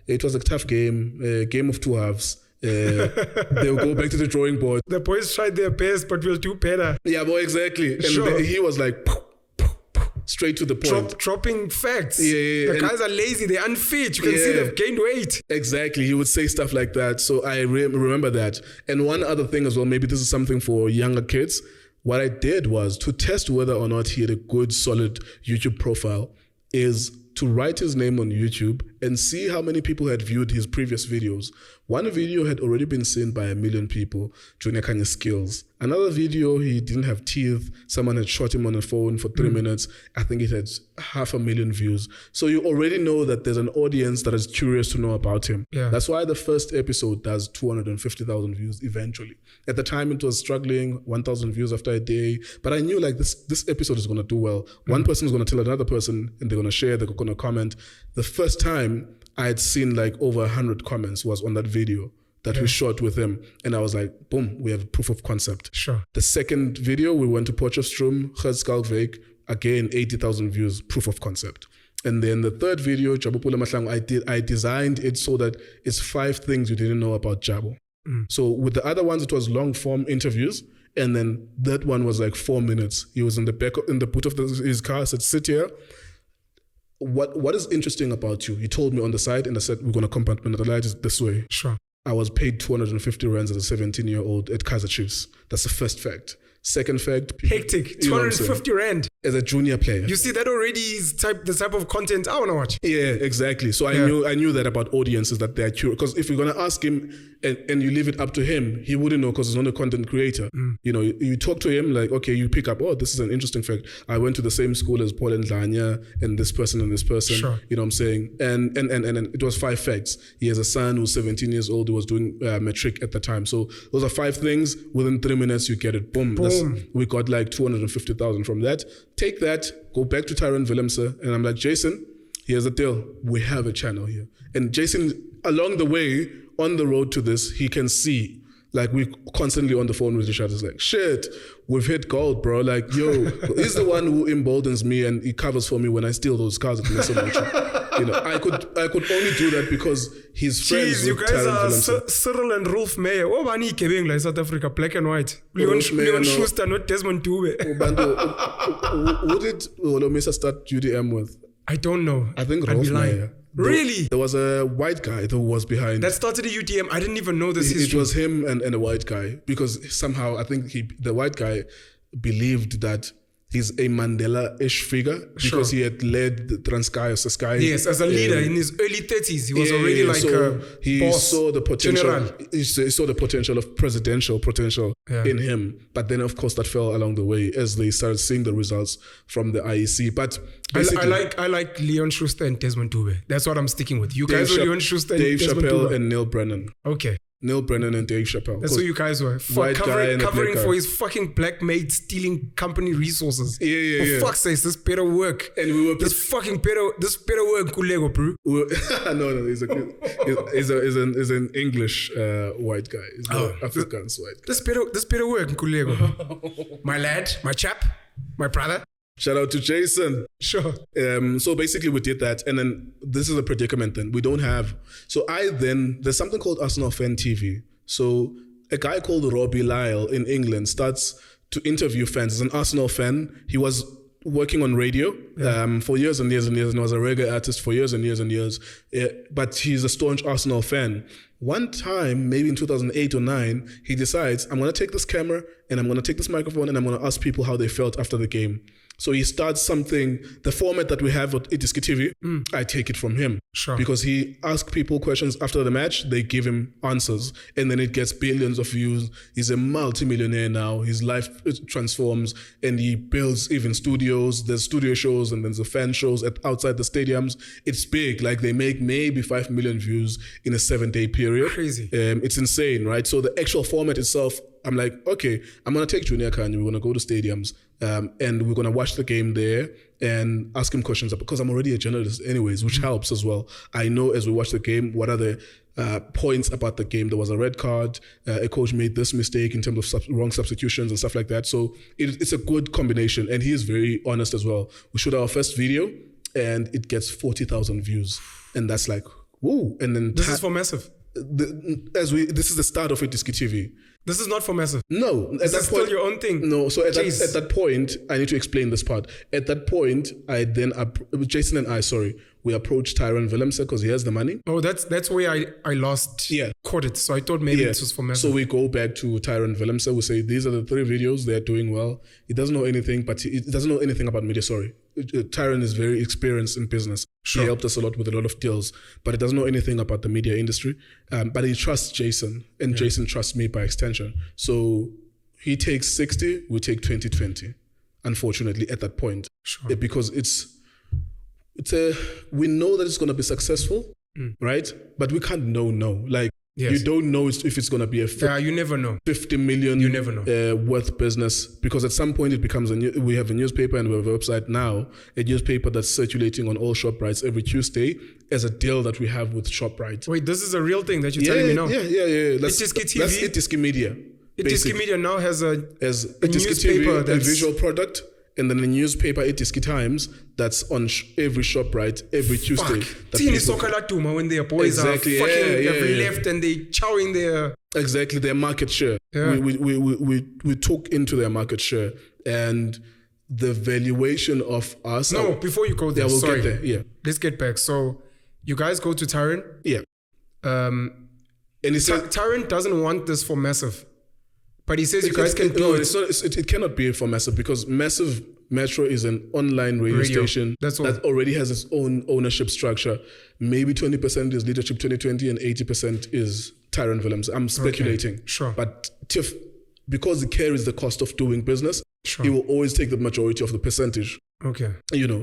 it was a tough game, game of 2 halves. They'll go back to the drawing board. The boys tried their best, but we'll do better. Yeah, boy, exactly. And sure. He was like, straight to the point. Dropping facts. Yeah. The guys are lazy, they're unfit. You can see they've gained weight. Exactly. He would say stuff like that. So I remember that. And one other thing as well, maybe this is something for younger kids. What I did was to test whether or not he had a good, solid YouTube profile is to write his name on YouTube and see how many people had viewed his previous videos. One video had already been seen by 1 million people, Junior Kanye's skills. Another video, he didn't have teeth. Someone had shot him on a phone for 3 minutes. I think it had 500,000 views. So you already know that there's an audience that is curious to know about him. Yeah. That's why the first episode does 250,000 views eventually. At the time, it was struggling, 1,000 views after a day. But I knew like this episode is going to do well. One person is going to tell another person and they're going to share, they're going to comment. The first time I had seen like over 100 comments was on that video that we shot with him. And I was like, boom, we have proof of concept. Sure. The second video, we went to Potchefstroom, Skalkwyk, again, 80,000 views, proof of concept. And then the third video, Jabupula Mahlangu, I designed it so that it's 5 things you didn't know about Jabu. So with the other ones, it was long form interviews. And then that one was like 4 minutes. He was in the boot of his car, said, sit here. What is interesting about you? He told me on the side and I said, we're going to compartmentalize it this way. Sure. I was paid 250 rands as a 17-year-old at Kaiser Chiefs. That's the first fact. Second fact. Hectic. 250 rand. As a junior player. You see, that already is the type of content I want to watch. Yeah, exactly. So I knew that about audiences, that they're curious. Because if you're going to ask him and you leave it up to him, he wouldn't know because he's not a content creator. You know, you talk to him like, okay, you pick up, oh, this is an interesting fact. I went to the same school as Paul and Lanya and this person and this person. Sure. You know what I'm saying? And it was 5 facts. He has a son who's 17 years old who was doing matric at the time. So those are 5 things. Within 3 minutes, you get it. Boom. We got like 250,000 from that. Take that, go back to Tyrone Willemse, and I'm like, Jason, here's the deal. We have a channel here. And Jason, along the way, on the road to this, he can see, like, we're constantly on the phone with each other. It's like, shit, we've hit gold, bro. Like, yo, he's the one who emboldens me and he covers for me when I steal those cars at Mesa. You know, I could only do that because he's friends with Tyrone Willemse. Cyril and Rolf Meyer. What about Kevin like South Africa, black and white? Leon Schuster, not Desmond Dube. Who did Olomisa start UDM with? I don't know. I think Rolf Meyer. Really? There was a white guy that was behind. That started at UTM. I didn't even know this history. It was him and a white guy because somehow I think the white guy believed that he's a Mandela-ish figure because he had led the Transkei. Yes, as a leader in his early 30s. He was already like a boss, saw the potential. general. He saw the potential of presidential potential in him. But then, of course, that fell along the way as they started seeing the results from the IEC. But I like Leon Schuster and Desmond Dube. That's what I'm sticking with. You guys were Leon Schuster and Dave Desmond Chappelle Dube. and Neil Brennan. Okay. Neil Brennan and Dave Chappelle. That's who you guys were. Covering for his fucking black mate stealing company resources. For fuck's sake, this better work. And we were this better work, Nkululeko, bro. No, he's an English white guy. He's not Afrikaans white guy. This better work, Nkululeko. My lad, my chap, my brother. Shout out to Jason. Sure. So basically we did that, and then this is a predicament then. We don't have... So there's something called Arsenal Fan TV. So a guy called Robbie Lyle in England starts to interview fans. He's an Arsenal fan. He was working on radio for years and years and years, and was a reggae artist for years and years and years. But he's a staunch Arsenal fan. One time, maybe in 2008 or 9, he decides, I'm going to take this camera and I'm going to take this microphone and I'm going to ask people how they felt after the game. So he starts something, the format that we have at iDiskiTV, I take it from him. Sure. Because he asks people questions after the match, they give him answers, and then it gets billions of views. He's a multi-millionaire now. His life transforms, and he builds even studios. There's studio shows, and then there's fan shows outside the stadiums. It's big. Like, they make maybe 5 million views in a 7-day period. Crazy. It's insane, right? So the actual format itself, I'm like, okay, I'm going to take Junior Kanye. We're going to go to stadiums and we're going to watch the game there and ask him questions because I'm already a journalist anyways, which helps as well. I know as we watch the game, what are the points about the game. There was a red card. A coach made this mistake in terms of wrong substitutions and stuff like that. So it's a good combination. And he is very honest as well. We shot our first video and it gets 40,000 views. And that's like, woo. And then this is for Massive. this is the start of iDiskiTV. This is not for Massive. No, at This that is point, still your own thing. No, so at Jeez. that point, I need to explain this part. At that point, I then Jason and I, we approached Tyron Willemse because he has the money. Oh, that's where I last caught it. So I thought maybe it was for Massive. So we go back to Tyron Willemse. We say these are the 3 videos. They're doing well. He doesn't know anything, but he doesn't know anything about media. Tyron is very experienced in business. Sure. He helped us a lot with a lot of deals, but he doesn't know anything about the media industry. But he trusts Jason, and Jason trusts me by extension. So he takes 60, we take 20-20. Unfortunately, at that point, because we know that it's going to be successful, right? But we can't know. Like, you don't know if it's going to be you never know. 50 million you never know. Worth business, because at some point it becomes we have a newspaper and we have a website now, a newspaper that's circulating on all ShopRites every Tuesday as a deal that we have with ShopRite. Wait, this is a real thing that you're telling me now? Yeah. That's iDiski Media. iDiski Media now has a newspaper, a visual product, and then a newspaper, iDiski Times, that's on every ShopRite every Tuesday. When their boys are fucking left and they chowing their... Exactly, their market share. Yeah. We took into their market share, and the valuation of us... No, before you go there, we'll get there. Yeah. Let's get back. So you guys go to Tyron. Yeah. And he said Tyron doesn't want this for Massive. But he says you guys can do it. It cannot be for Massive, because Massive Metro is an online radio station that already has its own ownership structure. Maybe 20% is Leadership 2020 and 80% is Tyron Willemse. I'm speculating. Okay. Sure. But Tiff, because it carries the cost of doing business, he will always take the majority of the percentage. Okay.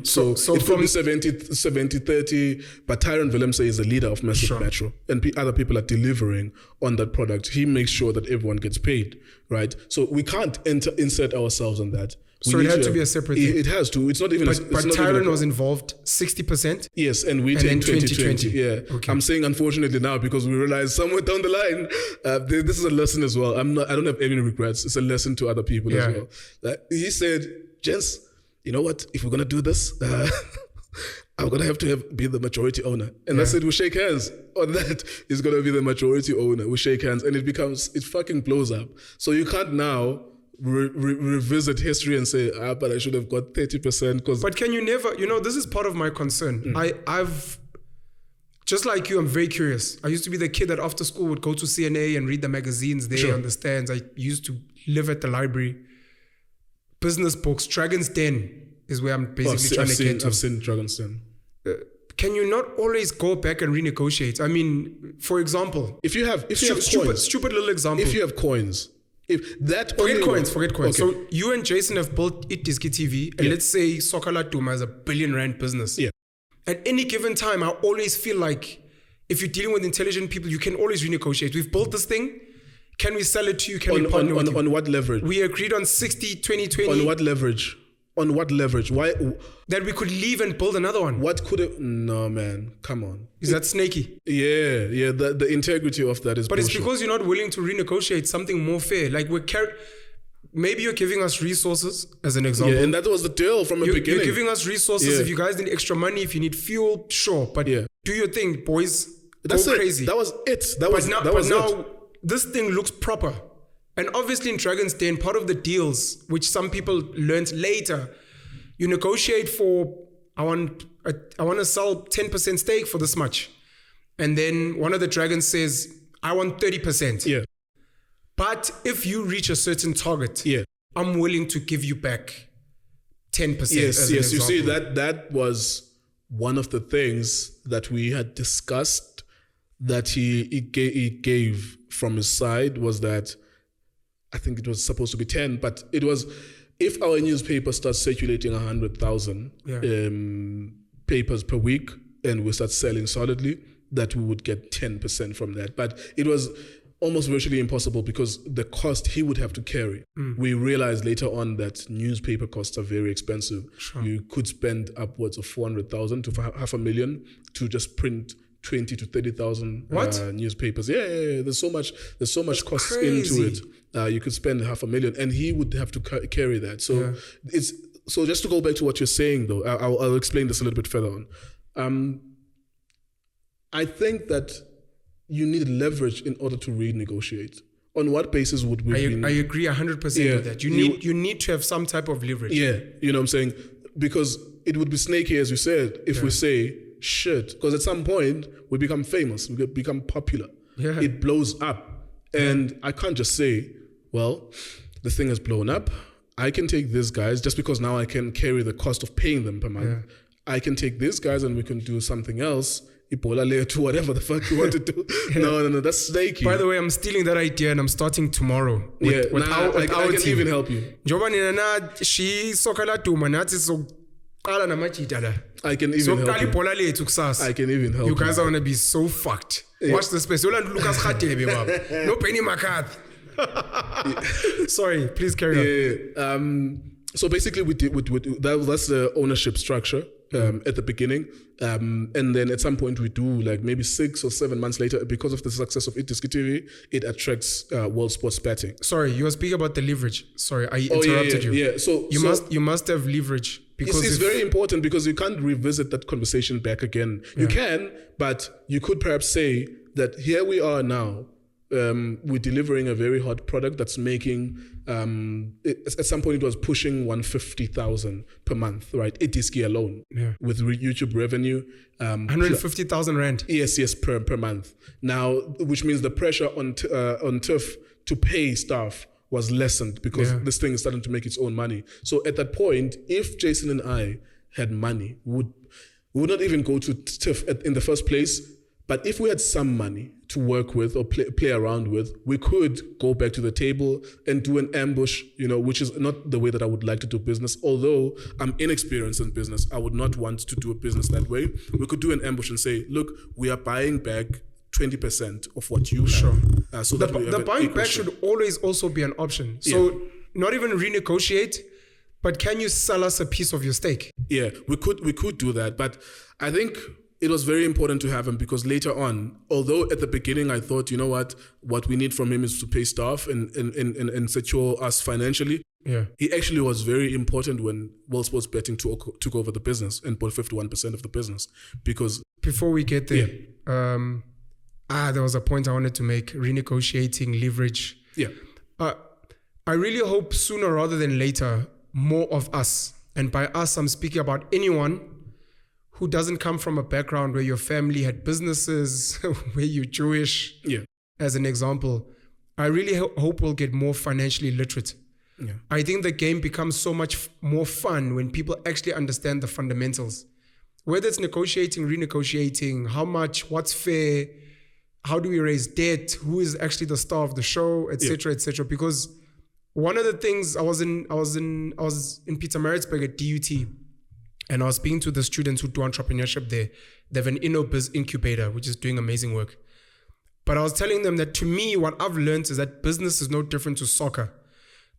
So it could be 70-30, but Tyron Willemse is the leader of Massive Metro, and other people are delivering on that product. He makes sure that everyone gets paid, right? So we can't insert ourselves on that. So it had to be a separate thing. It has to. It's not even... But Tyron was involved 60%? Yes, and we take 20-20. Yeah. Okay. I'm saying unfortunately now, because we realize somewhere down the line, this is a lesson as well. I don't have any regrets. It's a lesson to other people as well. He said, gents, you know what? If we're going to do this, I'm going to have be the majority owner. And I said, we'll shake hands on that. He's going to be the majority owner. We'll shake hands. And it fucking blows up. So you can't now revisit history and say, but I should have got 30%. But can you never, this is part of my concern. I've, just like you, I'm very curious. I used to be the kid that after school would go to CNA and read the magazines there on the stands. I used to live at the library. Business books, Dragon's Den is where I'm basically trying to get to. I've seen Dragon's Den. Can you not always go back and renegotiate? I mean, for example, if you have coins, stupid little example. If you have coins, forget coins. So you and Jason have built iDiskiTV, and let's say Sokala Duma is R1 billion business. Yeah. At any given time, I always feel like if you're dealing with intelligent people, you can always renegotiate. We've built this thing. Can we sell it to you? Can we partner with you? On what leverage? We agreed on 60-20-20. On what leverage? Why? That we could leave and build another one. What could it? No, man. Come on. Is that snaky? Yeah. The integrity of that is But bullshit. It's because you're not willing to renegotiate something more fair. Like maybe you're giving us resources, as an example. Yeah, and that was the deal from the beginning. You're giving us resources. If you guys need extra money, if you need fuel, sure. But do your thing, boys. Go crazy. That was it. Now, this thing looks proper. And obviously in Dragon's Den, part of the deals, which some people learned later, you negotiate for, I want to sell 10% stake for this much. And then one of the dragons says, I want 30%. Yeah. But if you reach a certain target, I'm willing to give you back 10%. Yes. You see, that was one of the things that we had discussed that he gave from his side, was that I think it was supposed to be 10, but it was, if our newspaper starts circulating 100,000 papers per week and we start selling solidly, that we would get 10% from that. But it was almost virtually impossible because the cost he would have to carry. We realized later on that newspaper costs are very expensive. Sure. You could spend upwards of 400,000 to $500,000 to just print 20 to 30,000 newspapers. Yeah. There's so much costs into it. You could spend $500,000, and he would have to carry that. So so just to go back to what you're saying, though, I'll explain this a little bit further on. I think that you need leverage in order to renegotiate. On what basis would we? I agree 100% with that. You need to have some type of leverage. Yeah, you know what I'm saying? Because it would be snaky, as you said, if we say shit. Because at some point we become famous, we become popular. Yeah. It blows up, and I can't just say, well, the thing has blown up. I can take these guys just because now I can carry the cost of paying them per month. Yeah. I can take these guys and we can do something else. Ipola to whatever the fuck you want to do. No, that's snaky. By the way, I'm stealing that idea and I'm starting tomorrow. I can even help you. She sokala to manati so kala na machitala. I can even help you. I can even help you. You guys are gonna be so fucked. Watch the space. Lucas Khatebe, no Penny McCarthy. Sorry, please carry on. So basically, that's the ownership structure at the beginning, and then at some point we do like maybe 6 or 7 months later, because of the success of iDiskiTV, it attracts world sports betting. Sorry, you were speaking about the leverage. Sorry, I interrupted you. Yeah, so you must have leverage because it's very important, because you can't revisit that conversation back again. You can, but you could perhaps say that here we are now. We're delivering a very hot product that's making, at some point it was pushing 150,000 per month, right? iDiski alone, with YouTube revenue. 150,000 rand. Yes, per month. Now, which means the pressure on TIFF to pay staff was lessened, because this thing is starting to make its own money. So at that point, if Jason and I had money, we would not even go to TIFF in the first place. But if we had some money to work with or play around with, we could go back to the table and do an ambush, which is not the way that I would like to do business. Although I'm inexperienced in business, I would not want to do a business that way. We could do an ambush and say, look, we are buying back 20% of what you have. So the buying back should always also be an option. So not even renegotiate, but can you sell us a piece of your stake? Yeah, we could do that. But I think it was very important to have him, because later on, although at the beginning I thought, what we need from him is to pay staff and secure us financially. Yeah, he actually was very important when World Sports Betting took over the business and bought 51% of the business. Because before we get there, there was a point I wanted to make: renegotiating leverage. Yeah, I really hope sooner rather than later, more of us, and by us I'm speaking about anyone who doesn't come from a background where your family had businesses, where you're Jewish, as an example, I really hope we'll get more financially literate. Yeah. I think the game becomes so much more fun when people actually understand the fundamentals. Whether it's negotiating, renegotiating, how much, what's fair, how do we raise debt, who is actually the star of the show, etc., etc. Because one of the things, I was in Pietermaritzburg at DUT, and I was speaking to the students who do entrepreneurship there. They have an InnoBiz incubator, which is doing amazing work. But I was telling them that to me, what I've learned is that business is no different to soccer.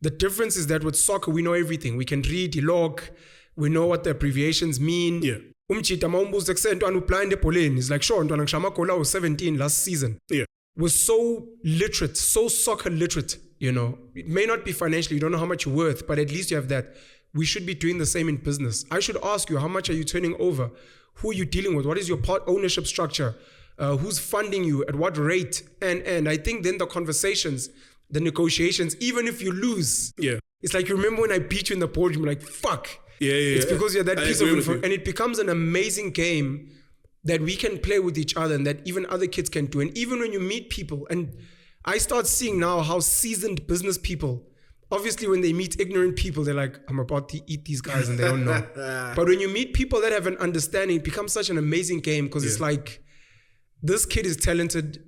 The difference is that with soccer, we know everything. We can read, log, we know what the abbreviations mean. Yeah. It's like, sure, Ntwana was 17 last season. Yeah. We're so literate, so soccer literate, It may not be financially, you don't know how much you're worth, but at least you have that. We should be doing the same in business. I should ask you, how much are you turning over? Who are you dealing with? What is your part ownership structure? Who's funding you? At what rate? And I think then the conversations, the negotiations, even if you lose, it's like, you remember when I beat you in the boardroom, like, fuck. It's because you're that piece of information. And it becomes an amazing game that we can play with each other and that even other kids can do. And even when you meet people, and I start seeing now how seasoned business people, obviously, when they meet ignorant people, they're like, I'm about to eat these guys, and they don't know. But when you meet people that have an understanding, it becomes such an amazing game, because it's like, this kid is talented.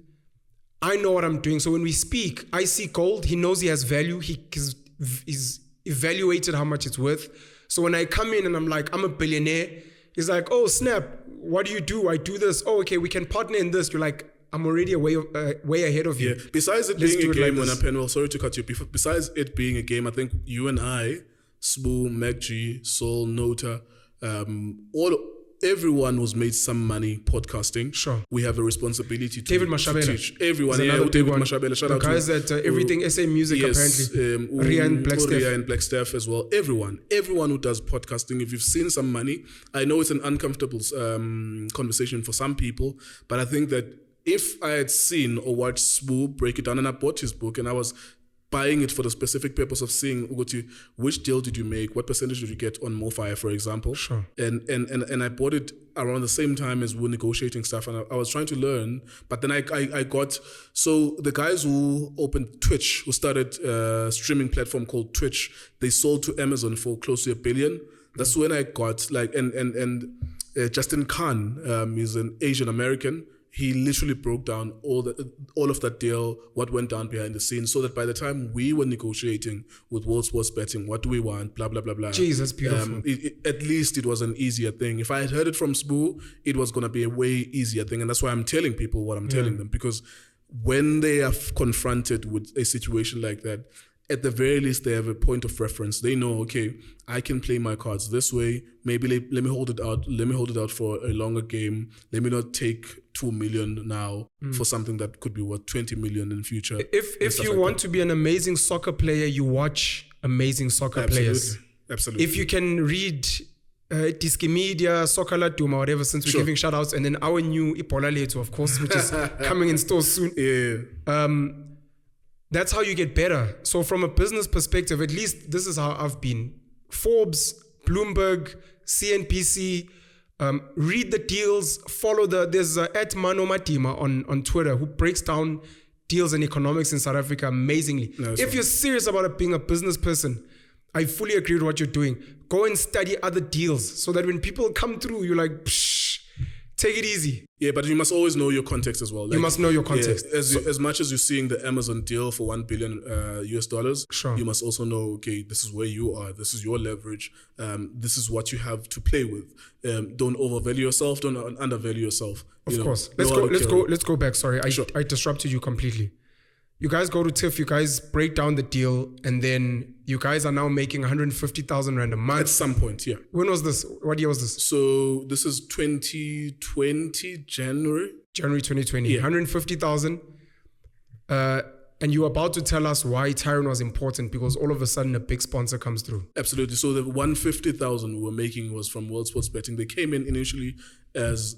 I know what I'm doing. So when we speak, I see gold. He knows he has value. He's evaluated how much it's worth. So when I come in and I'm like, I'm a billionaire, he's like, oh, snap. What do? I do this. Oh, okay, we can partner in this. You're like, I'm already way ahead of you. Yeah. Besides it being a game, Penuel, sorry to cut you. Besides it being a game, I think you and I, Sbu, MacG, Soul, Nota, everyone was made some money podcasting. Sure. We have a responsibility to teach everyone. David Mashabela. Shout out to guys at Everything SA Music, apparently. Ria and Blackstaff as well. Everyone who does podcasting, if you've seen some money, I know it's an uncomfortable conversation for some people, but I think that if I had seen or watched Spoo break it down, and I bought his book, and I was buying it for the specific purpose of seeing which deal did you make, what percentage did you get on MoFire, for example. Sure. And I bought it around the same time as we were negotiating stuff, and I was trying to learn, but then I got, so the guys who opened Twitch, who started a streaming platform called Twitch, they sold to Amazon for close to $1 billion. That's when I got like, and Justin Khan, he's an Asian American. He literally broke down all of that deal, what went down behind the scenes, so that by the time we were negotiating with World Sports Betting, what do we want, blah, blah, blah, blah. Jesus, beautiful. At least it was an easier thing. If I had heard it from Spoo, it was going to be a way easier thing. And that's why I'm telling people what I'm telling them, because when they are confronted with a situation like that, at the very least, they have a point of reference. They know, okay, I can play my cards this way. Maybe let me hold it out. Let me hold it out for a longer game. Let me not take 2 million now for something that could be worth 20 million in the future. If you want to be an amazing soccer player, you watch amazing soccer players. Absolutely. If you can read Diski Media, Soccer Laduma, whatever, since we're giving shout outs, and then our new Ipola Leto, of course, which is coming in stores soon. Yeah. That's how you get better. So from a business perspective, at least this is how I've been. Forbes, Bloomberg, CNBC, read the deals, follow there's at Mano Matima on Twitter who breaks down deals and economics in South Africa amazingly. No, if you're serious about being a business person, I fully agree with what you're doing. Go and study other deals so that when people come through, you're like, psh, take it easy. Yeah, but you must always know your context as well. Like, you must know your context. Yeah, as much as you're seeing the Amazon deal for $1 billion US dollars, you must also know, okay, this is where you are. This is your leverage. This is what you have to play with. Don't overvalue yourself. Don't undervalue yourself. Of course. Let's go back. Sorry, I disrupted you completely. You guys go to TIFF, you guys break down the deal, and then you guys are now making 150,000 Rand a month. At some point, yeah. When was this? What year was this? So this is 2020, January. January 2020. Yeah. 150,000. And you were about to tell us why Tyron was important, because all of a sudden a big sponsor comes through. Absolutely. So the 150,000 we were making was from World Sports Betting. They came in initially as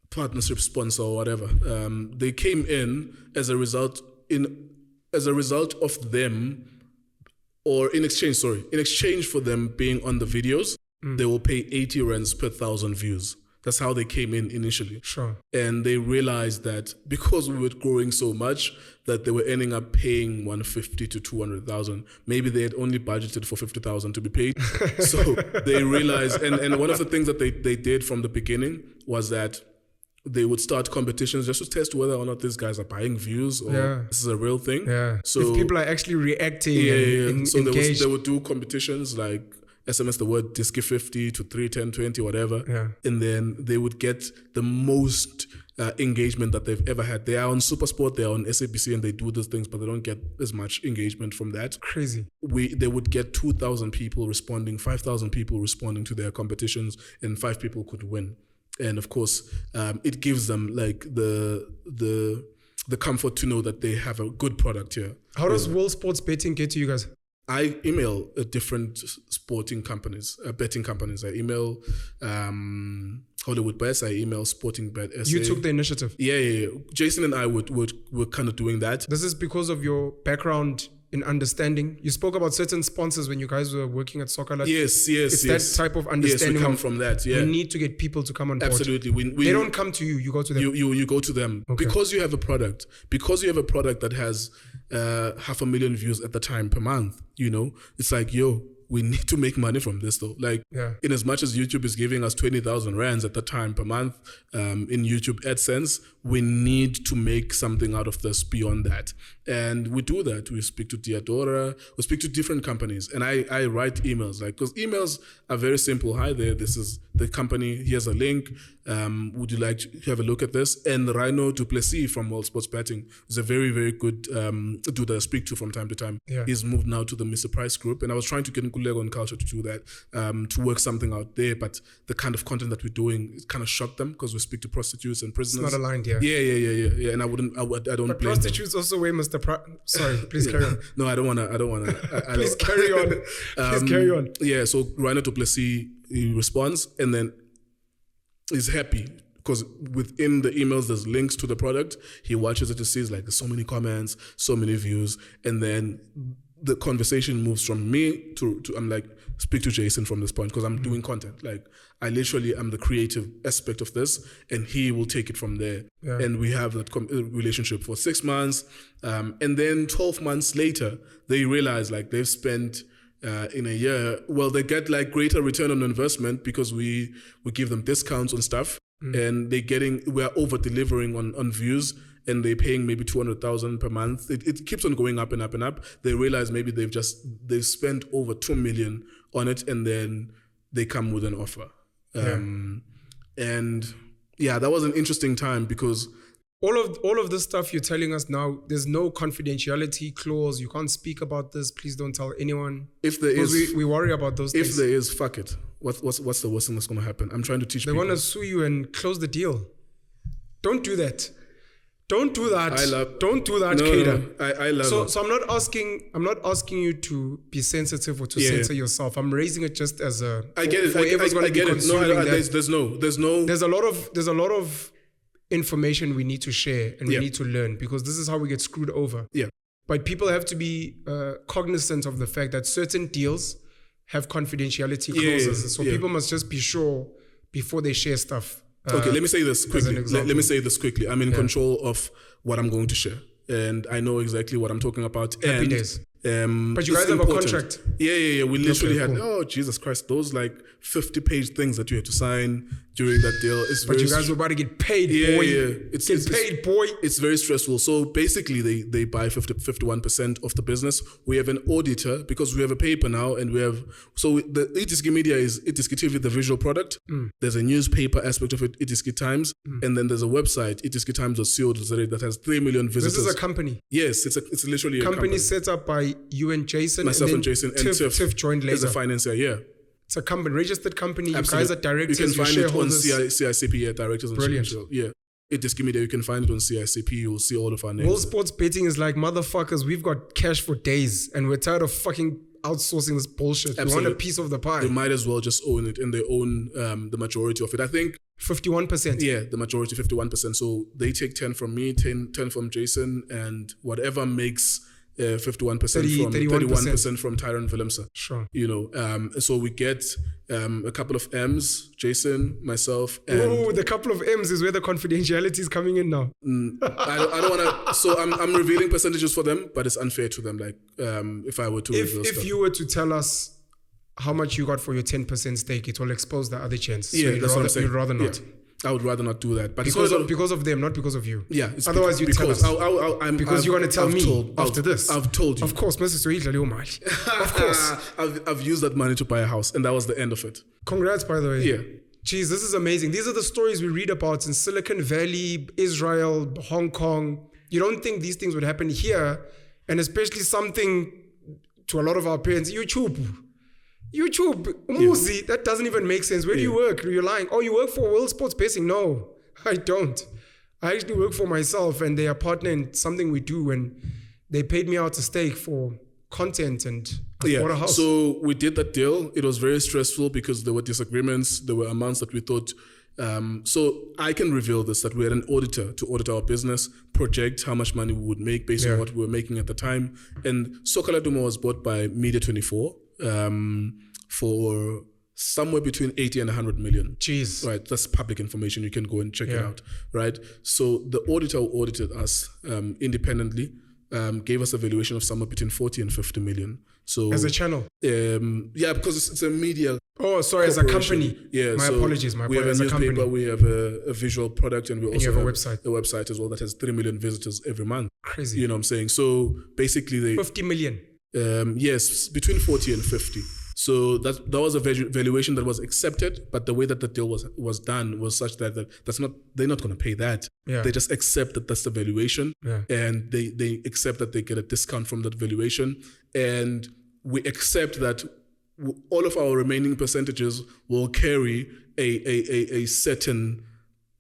partnership sponsor or whatever. They came in as a result of them, or in exchange for them being on the videos, they will pay 80 rands per 1,000 views. That's how they came in initially. Sure. And they realized that because we were growing so much, that they were ending up paying 150 to 200,000. Maybe they had only budgeted for 50,000 to be paid. So they realized, and one of the things that they did from the beginning was that they would start competitions just to test whether or not these guys are buying views or this is a real thing. Yeah. So if people are actually reacting and so engaged. they would do competitions like SMS the word Diski 50 to 31020 whatever. Yeah. And then they would get the most engagement that they've ever had. They are on SuperSport, they are on SABC, and they do these things, but they don't get as much engagement from that. Crazy. They would get 2,000 people responding, 5,000 people responding to their competitions, and 5 people could win. And of course, it gives them like the comfort to know that they have a good product here. How does World Sports Betting get to you guys? I email different sporting companies, betting companies. I email Hollywood Bets. I email Sporting Bet SA. You took the initiative. Yeah. Jason and I were kind of doing that. This is because of your background in understanding. You spoke about certain sponsors when you guys were working at Soccer Lab. Yes. It's that type of understanding. Yes, we come from that. Yeah, we need to get people to come on board. Absolutely. They don't come to you. You go to them. You go to them because you have a product. Because you have a product that has 500,000 views at the time per month. You know, it's like, we need to make money from this though. Like, in as much as YouTube is giving us 20,000 rands at the time per month in YouTube AdSense, we need to make something out of this beyond that. And we do that. We speak to Diadora, we speak to different companies, and I write emails, like, because emails are very simple. Hi there, this is the company, here's a link. Would you like to have a look at this? And Rhino Duplessis from World Sports Betting is a very, very good dude that I speak to from time to time. Yeah. He's moved now to the Mr. Price group, and I was trying to get Nkululeko Nkewu to do that, to work something out there, but the kind of content that we're doing, it kind of shocked them because we speak to prostitutes and prisoners. It's not aligned, yeah. Yeah, and I don't but blame prostitutes them. Also weigh Mr. Sorry, please carry on. No, I don't wanna. Please carry on. Please carry on. Yeah, so Rhino Duplessis, he responds, and then he's happy because within the emails there's links to the product. He watches it to see like there's so many comments, so many views, and then the conversation moves from me to I'm like, speak to Jason from this point because I'm doing content. Like I literally am the creative aspect of this, and he will take it from there. Yeah. And we have that relationship for 6 months, and then 12 months later they realize like they've spent in a year. Well, they get like greater return on investment because we give them discounts on stuff, and we're over delivering on views. And they're paying maybe 200,000 per month. It keeps on going up and up and up. They realize maybe they've spent over 2 million on it, and then they come with an offer. And yeah, that was an interesting time because all of this stuff you're telling us now, there's no confidentiality clause. You can't speak about this. Please don't tell anyone. If there is, we worry about those things. If there is, fuck it. What's the worst thing that's going to happen? I'm trying to teach people. They want to sue you and close the deal. Don't do that. Don't do that. Don't do that, Kader. I love it. So I'm not asking you to be sensitive or to censor yourself. I'm raising it just as a. I get it. I get it. No, there's a lot of information we need to share and we need to learn because this is how we get screwed over. Yeah. But people have to be cognizant of the fact that certain deals have confidentiality clauses. So people must just be sure before they share stuff. Okay, let me say this quickly. Let me say this quickly. I'm in control of what I'm going to share, and I know exactly what I'm talking about. Happy days. But you guys have a contract. Yeah. We literally had, oh, Jesus Christ, those like 50-page things that you had to sign during that deal. But you guys were about to get paid, boy. Yeah. It's very stressful. So basically, they buy 51% of the business. We have an auditor because we have a paper now, and we have, so the iDiski Media is iDiskiTV, the visual product. There's a newspaper aspect of it, iDiski Times, and then there's a website, iDiskiTimes.co.za, that has 3 million visitors. This is a company. Yes, it's literally a company set up by you and Jason. Myself and Jason, and Tiff joined later. As a financier, yeah. It's a company, registered company. Absolutely. You guys are directors. You can find it on shareholders. CICP, directors and Brilliant. shareholders. Yeah. iDiski Media, you can find it on CICP. You'll see all of our names. World sports betting is like, motherfuckers, we've got cash for days and we're tired of fucking outsourcing this bullshit. Absolutely. We want a piece of the pie. They might as well just own it, and they own the majority of it. I think 51%. Yeah, the majority, 51%. So they take 10 from me, 10 from Jason, and whatever makes 51% 31% from Tyrone Willemse. Sure. You know, so we get a couple of M's, Jason, myself, and the couple of M's is where the confidentiality is coming in now. I don't want to. So I'm revealing percentages for them, but it's unfair to them. Like if I were to, if you were to tell us how much you got for your 10% stake, it will expose the other chance. Yeah, so that's what I'm saying. You'd rather not. Yeah. I would rather not do that, but because of them, not because of you. Yeah, otherwise you tell us. Because you're going to tell me after this. I've told you. Of course, Mrs. Of course. I've used that money to buy a house, and that was the end of it. Congrats, by the way. Yeah. Jeez, this is amazing. These are the stories we read about in Silicon Valley, Israel, Hong Kong. You don't think these things would happen here, and especially something to a lot of our parents. YouTube, Umuzi, that doesn't even make sense. Where do you work? You're lying. Oh, you work for World Sports Betting? No, I don't. I actually work for myself, and they are partner in something we do, and they paid me out a stake for content, and I bought a house. So we did that deal. It was very stressful because there were disagreements. There were amounts that we thought. So I can reveal this, that we had an auditor to audit our business, project how much money we would make based on what we were making at the time. And Sokala Duma was bought by Media 24. For somewhere between 80 and 100 million. Jeez. Right, that's public information. You can go and check it out. Right, so the auditor who audited us independently gave us a valuation of somewhere between 40 and 50 million. So as a channel? Because it's a media. Oh, sorry, as a company. Yeah, my apologies. We have a newspaper, we have a visual product, and we also have a website. A website as well that has 3 million visitors every month. Crazy. You know what I'm saying? So basically 50 million. Yes, between 40 and 50. So that was a valuation that was accepted, but the way that the deal was done was such that they're not going to pay that. Yeah. They just accept that that's the valuation, and they accept that they get a discount from that valuation, and we accept that all of our remaining percentages will carry a certain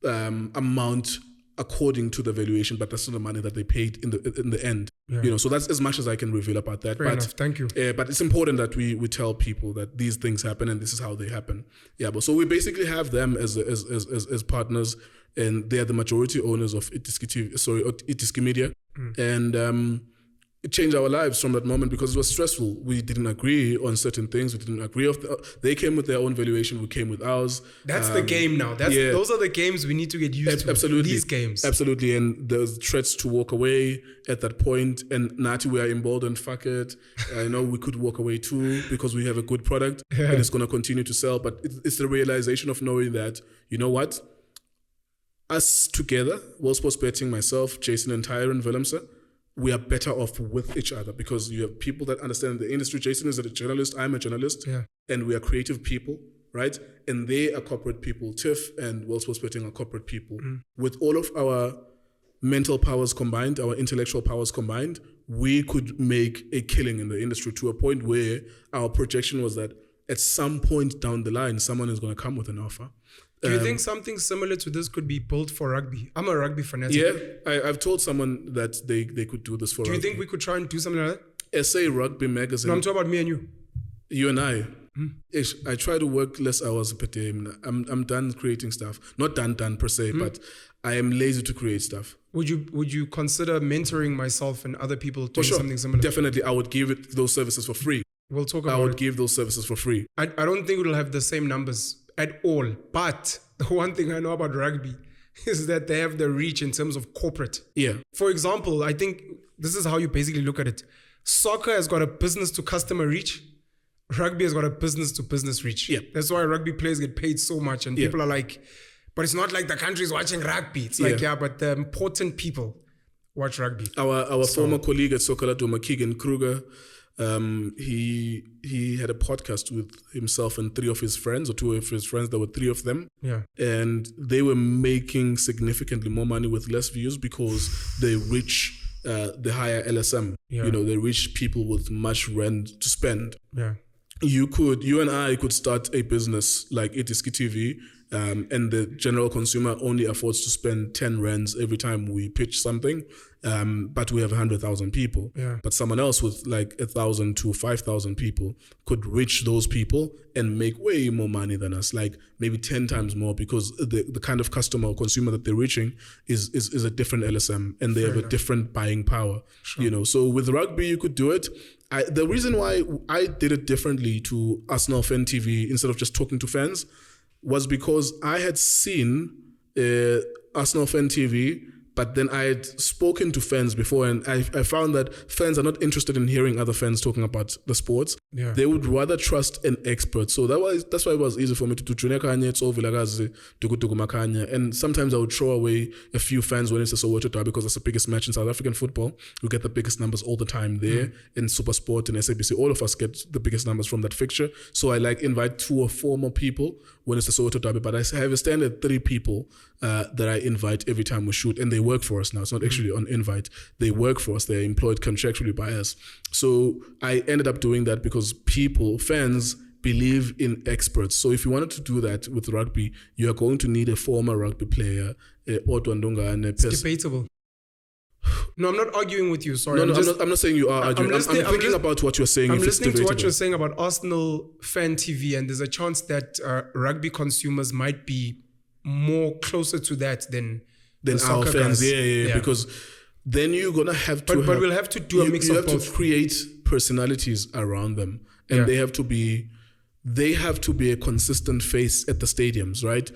amount according to the valuation, but that's not the money that they paid in the end. Yeah. So that's as much as I can reveal about that. Fair enough. Thank you. But it's important that we tell people that these things happen and this is how they happen. Yeah, but so we basically have them as partners, and they are the majority owners of iDiski Media. And it changed our lives from that moment because it was stressful. We didn't agree on certain things. We didn't agree. They came with their own valuation. We came with ours. That's the game now. Those are the games we need to get used to. Absolutely. These games. Absolutely. And there's threats to walk away at that point. And Nati, we are emboldened. Fuck it. I know we could walk away too because we have a good product and it's going to continue to sell. But it's the realization of knowing that, you know what? Us together, World Sports Betting, myself, Jason and Tyron Willemse, we are better off with each other because you have people that understand the industry. Jason is a journalist, I'm a journalist, and we are creative people, right? And they are corporate people. Tiff and World Sports Betting are corporate people. With all of our mental powers combined, our intellectual powers combined, we could make a killing in the industry to a point where our projection was that at some point down the line, someone is going to come with an offer. Do you think something similar to this could be built for rugby? I'm a rugby fanatic. Yeah, I've told someone that they could do this for rugby. Do you think we could try and do something like that? SA Rugby Magazine. No, I'm talking about me and you. You and I. I try to work less hours per day. I'm done creating stuff. Not done per se, but I am lazy to create stuff. Would you consider mentoring myself and other people doing something similar? Definitely, I would give those services for free. We'll talk about it. I would give those services for free. I don't think it'll have the same numbers at all. But the one thing I know about rugby is that they have the reach in terms of corporate. Yeah. For example, I think this is how you basically look at it. Soccer has got a business to customer reach. Rugby has got a business to business reach. Yeah. That's why rugby players get paid so much. And people are like, but it's not like the country's watching rugby. It's like, but the important people watch rugby. Our former colleague at Sokolado, MacG Kruger, he had a podcast with himself and 3 of his friends, or 2 of his friends. There were 3 of them, and they were making significantly more money with less views because they reach the higher LSM. They reach people with much rent to spend. You and I could start a business like iDiskiTV, and the general consumer only affords to spend 10 rands every time we pitch something, but we have 100,000 people. But someone else with like 1,000 to 5,000 people could reach those people and make way more money than us, like maybe 10 times more, because the kind of customer or consumer that they're reaching is a different LSM, and they have a different buying power. So with rugby you could do it. The reason why I did it differently to Arsenal Fan TV instead of just talking to fans was because I had seen Arsenal Fan TV, but then I had spoken to fans before, and I found that fans are not interested in hearing other fans talking about the sports. They would rather trust an expert. So that's why it was easy for me to do Junior Kanye, and sometimes I would throw away a few fans when it's a Soweto derby because that's the biggest match in South African football. You get the biggest numbers all the time there. In SuperSport and SABC, all of us get the biggest numbers from that fixture. So I invite 2 or 4 more people when it's a Soweto derby, but I have a standard 3 people that I invite every time we shoot, and they work for us now. It's not actually on invite. They work for us. They're employed contractually by us. So I ended up doing that because fans believe in experts. So if you wanted to do that with rugby, you are going to need a former rugby player, It's debatable. No, I'm not arguing with you. Sorry. I'm not saying you are arguing. I'm thinking about what you're saying. I'm listening to what you're saying about Arsenal Fan TV, and there's a chance that rugby consumers might be more closer to that than our fans. Yeah. Because then you're gonna have to. But we'll have to do a mix of both. You have to create personalities around them, and they have to be a consistent face at the stadiums, right?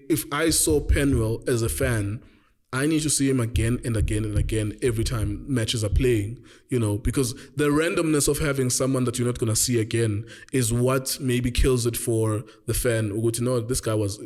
If I saw Penuel as a fan, I need to see him again and again and again every time matches are playing, because the randomness of having someone that you're not going to see again is what maybe kills it for the fan. This guy was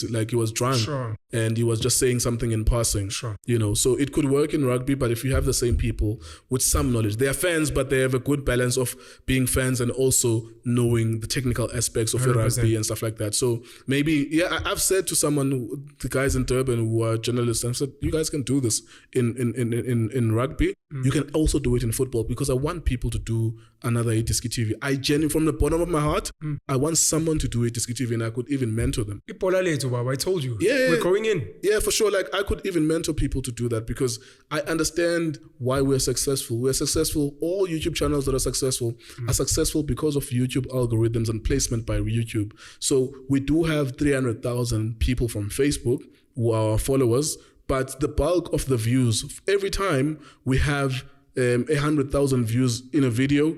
like he was drunk and he was just saying something in passing. So it could work in rugby, but if you have the same people with some knowledge, they are fans, but they have a good balance of being fans and also knowing the technical aspects of the rugby and stuff like that. So maybe, I've said to someone, the guys in Durban who are journalists I said, you guys can do this in rugby. You can also do it in football, because I want people to do another iDiskiTV. I genuinely, from the bottom of my heart, I want someone to do iDiskiTV, and I could even mentor them. I told you. Yeah, we're going in. Yeah, for sure. Like, I could even mentor people to do that, because I understand why we're successful. We're successful. All YouTube channels that are successful because of YouTube algorithms and placement by YouTube. So we do have 300,000 people from Facebook who are our followers, but the bulk of the views, every time we have 100,000 views in a video,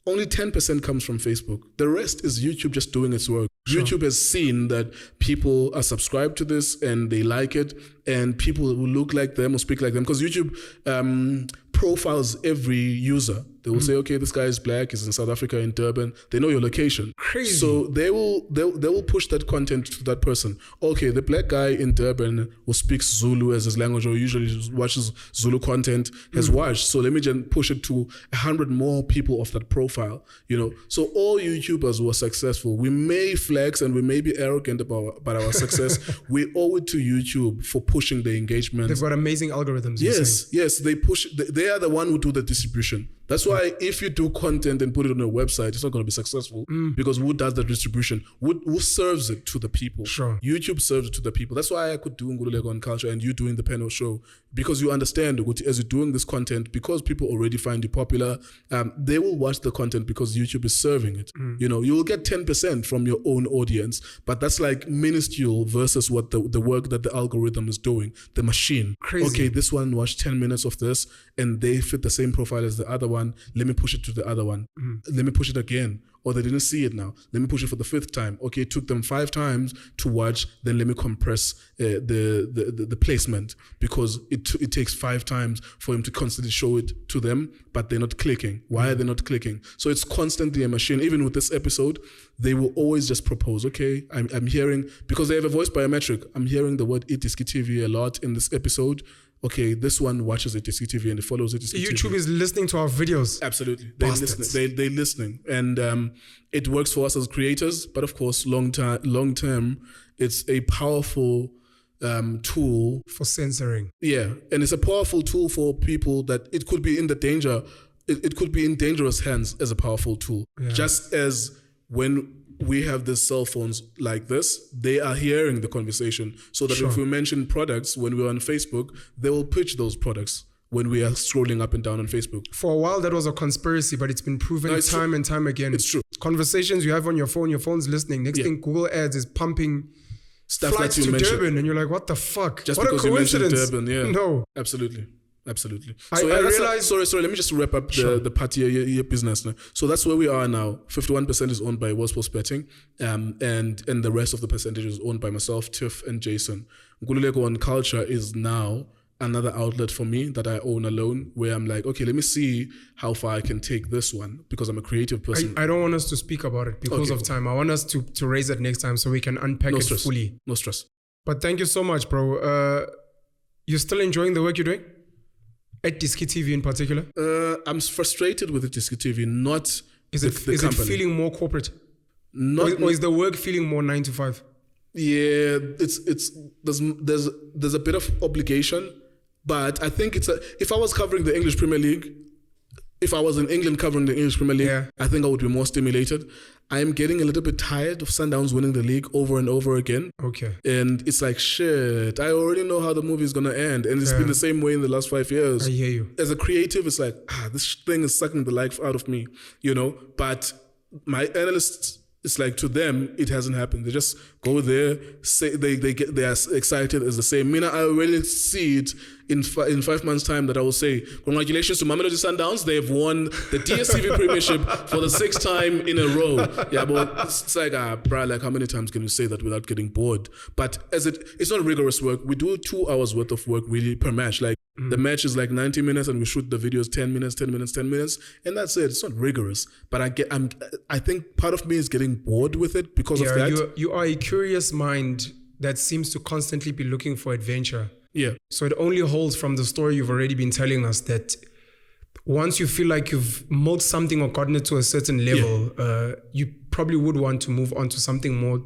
only 10% comes from Facebook. The rest is YouTube just doing its work. Sure. YouTube has seen that people are subscribed to this and they like it, and people who look like them or speak like them, because YouTube profiles every user. They will say, okay, this guy is black, he's in South Africa, in Durban. They know your location. Crazy. So they will push that content to that person. Okay, the black guy in Durban who speaks Zulu as his language, or usually watches Zulu content, has watched. So let me just push it to 100 more people of that profile. So all YouTubers who are successful, we may flex and we may be arrogant about our success. We owe it to YouTube for pushing the engagement. They've got amazing algorithms. Yes, they push. They are the one who do the distribution. That's why if you do content and put it on a website, it's not going to be successful, because who does the distribution? Who serves it to the people? Sure. YouTube serves it to the people. That's why I could do Nkululeko Nkewu and you doing the Penuel show, because you understand, as you're doing this content, because people already find you popular, they will watch the content because YouTube is serving it. You will get 10% from your own audience, but that's like minuscule versus what the work that the algorithm is doing, the machine. Crazy. Okay, this one watched 10 minutes of this and they fit the same profile as the other one. Let me push it to the other one. Let me push it again. Or they didn't see it now. Let me push it for the 5th time. Okay, it took them 5 times to watch. Then let me compress the placement, because it takes 5 times for him to constantly show it to them, but they're not clicking. Why are they not clicking? So it's constantly a machine. Even with this episode, they will always just propose, okay, I'm hearing, because they have a voice biometric, I'm hearing the word iDiskiTV a lot in this episode. Okay, this one watches iDiskiTV and it follows iDiskiTV. YouTube is listening to our videos. Absolutely. They're listening. And it works for us as creators, but of course, long term, it's a powerful tool. For censoring. Yeah, and it's a powerful tool for people that it could be in the danger. It could be in dangerous hands as a powerful tool. Yeah. Just as when we have these cell phones like this, they are hearing the conversation, so that if we mention products when we're on Facebook, they will pitch those products when we are scrolling up and down on Facebook. For a while, that was a conspiracy, but it's been proven time and time again. It's true. Conversations you have on your phone's listening. Next thing, Google Ads is pumping stuff flights like you to mentioned. Durban, and you're like, what the fuck? Just what because a coincidence. You mentioned Durban, No. Absolutely. I realized. Sorry. Let me just wrap up the part of your business now. So that's where we are now. 51% is owned by World Sports Betting, and the rest of the percentage is owned by myself, Tiff, and Jason. Nkululeko Culture is now another outlet for me that I own alone, where I'm like, okay, let me see how far I can take this one, because I'm a creative person. I don't want us to speak about it because of time. I want us to raise it next time so we can unpack it fully. No stress. But thank you so much, bro. You're still enjoying the work you're doing? At iDiskiTV in particular? I'm frustrated with iDiskiTV, not is it feeling more corporate? Or is the work feeling more 9 to 5? Yeah, there's a bit of obligation, but I think if I was covering the English Premier League, if I was in England covering the English Premier League, I think I would be more stimulated. I am getting a little bit tired of Sundowns winning the league over and over again. Okay. And it's like, shit, I already know how the movie is going to end. And it's been the same way in the last 5 years. I hear you. As a creative, it's like, this thing is sucking the life out of me, But my analysts, it's like, to them, it hasn't happened. They just go there, say they are excited as the same. I already see it in 5 months' time that I will say, congratulations to Mamelodi Sundowns. They have won the DStv Premiership for the 6th time in a row. Yeah, but it's like, bruh, like, how many times can you say that without getting bored? But it's not rigorous work. We do 2 hours worth of work really per match. Like, the match is like 90 minutes and we shoot the videos 10 minutes, and that's it. It's not rigorous. But I think part of me is getting bored with it because of that. You are a curious mind that seems to constantly be looking for adventure. Yeah. So it only holds from the story you've already been telling us that once you feel like you've milked something or gotten it to a certain level, you probably would want to move on to something more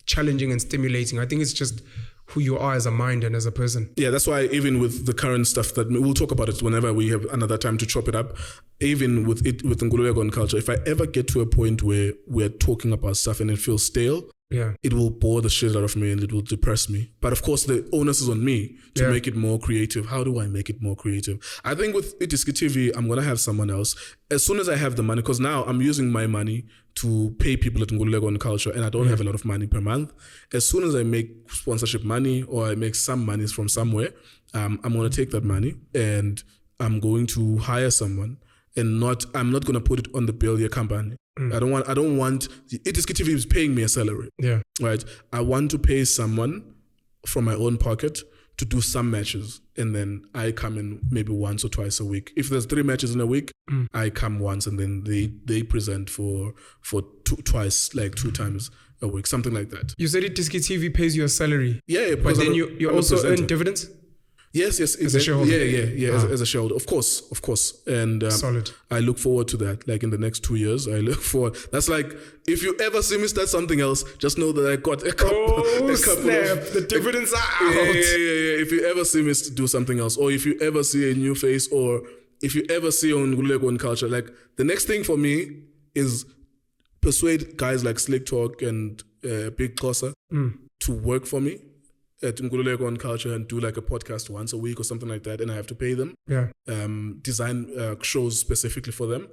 challenging and stimulating. I think it's just who you are as a mind and as a person. Yeah, that's why even with the current stuff that we'll talk about it whenever we have another time to chop it up, even with Nkululeko Culture, if I ever get to a point where we're talking about stuff and it feels stale, it will bore the shit out of me and it will depress me. But of course, the onus is on me to make it more creative. How do I make it more creative? I think with iDiskiTV, I'm going to have someone else. As soon as I have the money, because now I'm using my money to pay people at Nkululeko Culture and I don't have a lot of money per month. As soon as I make sponsorship money or I make some money from somewhere, I'm going to take that money and I'm going to hire someone. And I'm not going to put it on the bill your company. I don't want iDiskiTV is paying me a salary. Yeah. Right. I want to pay someone from my own pocket to do some matches. And then I come in maybe once or twice a week. If there's 3 matches in a week, I come once and then they present for twice, like 2 times a week, something like that. You said iDiskiTV pays you a salary. Yeah. But then you also earn dividends? Yes, as a shareholder. Yeah. As a shareholder, of course. And solid. I look forward to that. Like in the next 2 years, I look forward. That's like, if you ever see me start something else, just know that I got a couple. The dividends are out. Yeah. If you ever see me do something else, or if you ever see a new face, or if you ever see on Nkululeko Culture, like the next thing for me is persuade guys like Slick Talk and Big Xhosa to work for me at Nkululeko Culture and do like a podcast once a week or something like that, and I have to pay them. Yeah. Design shows specifically for them.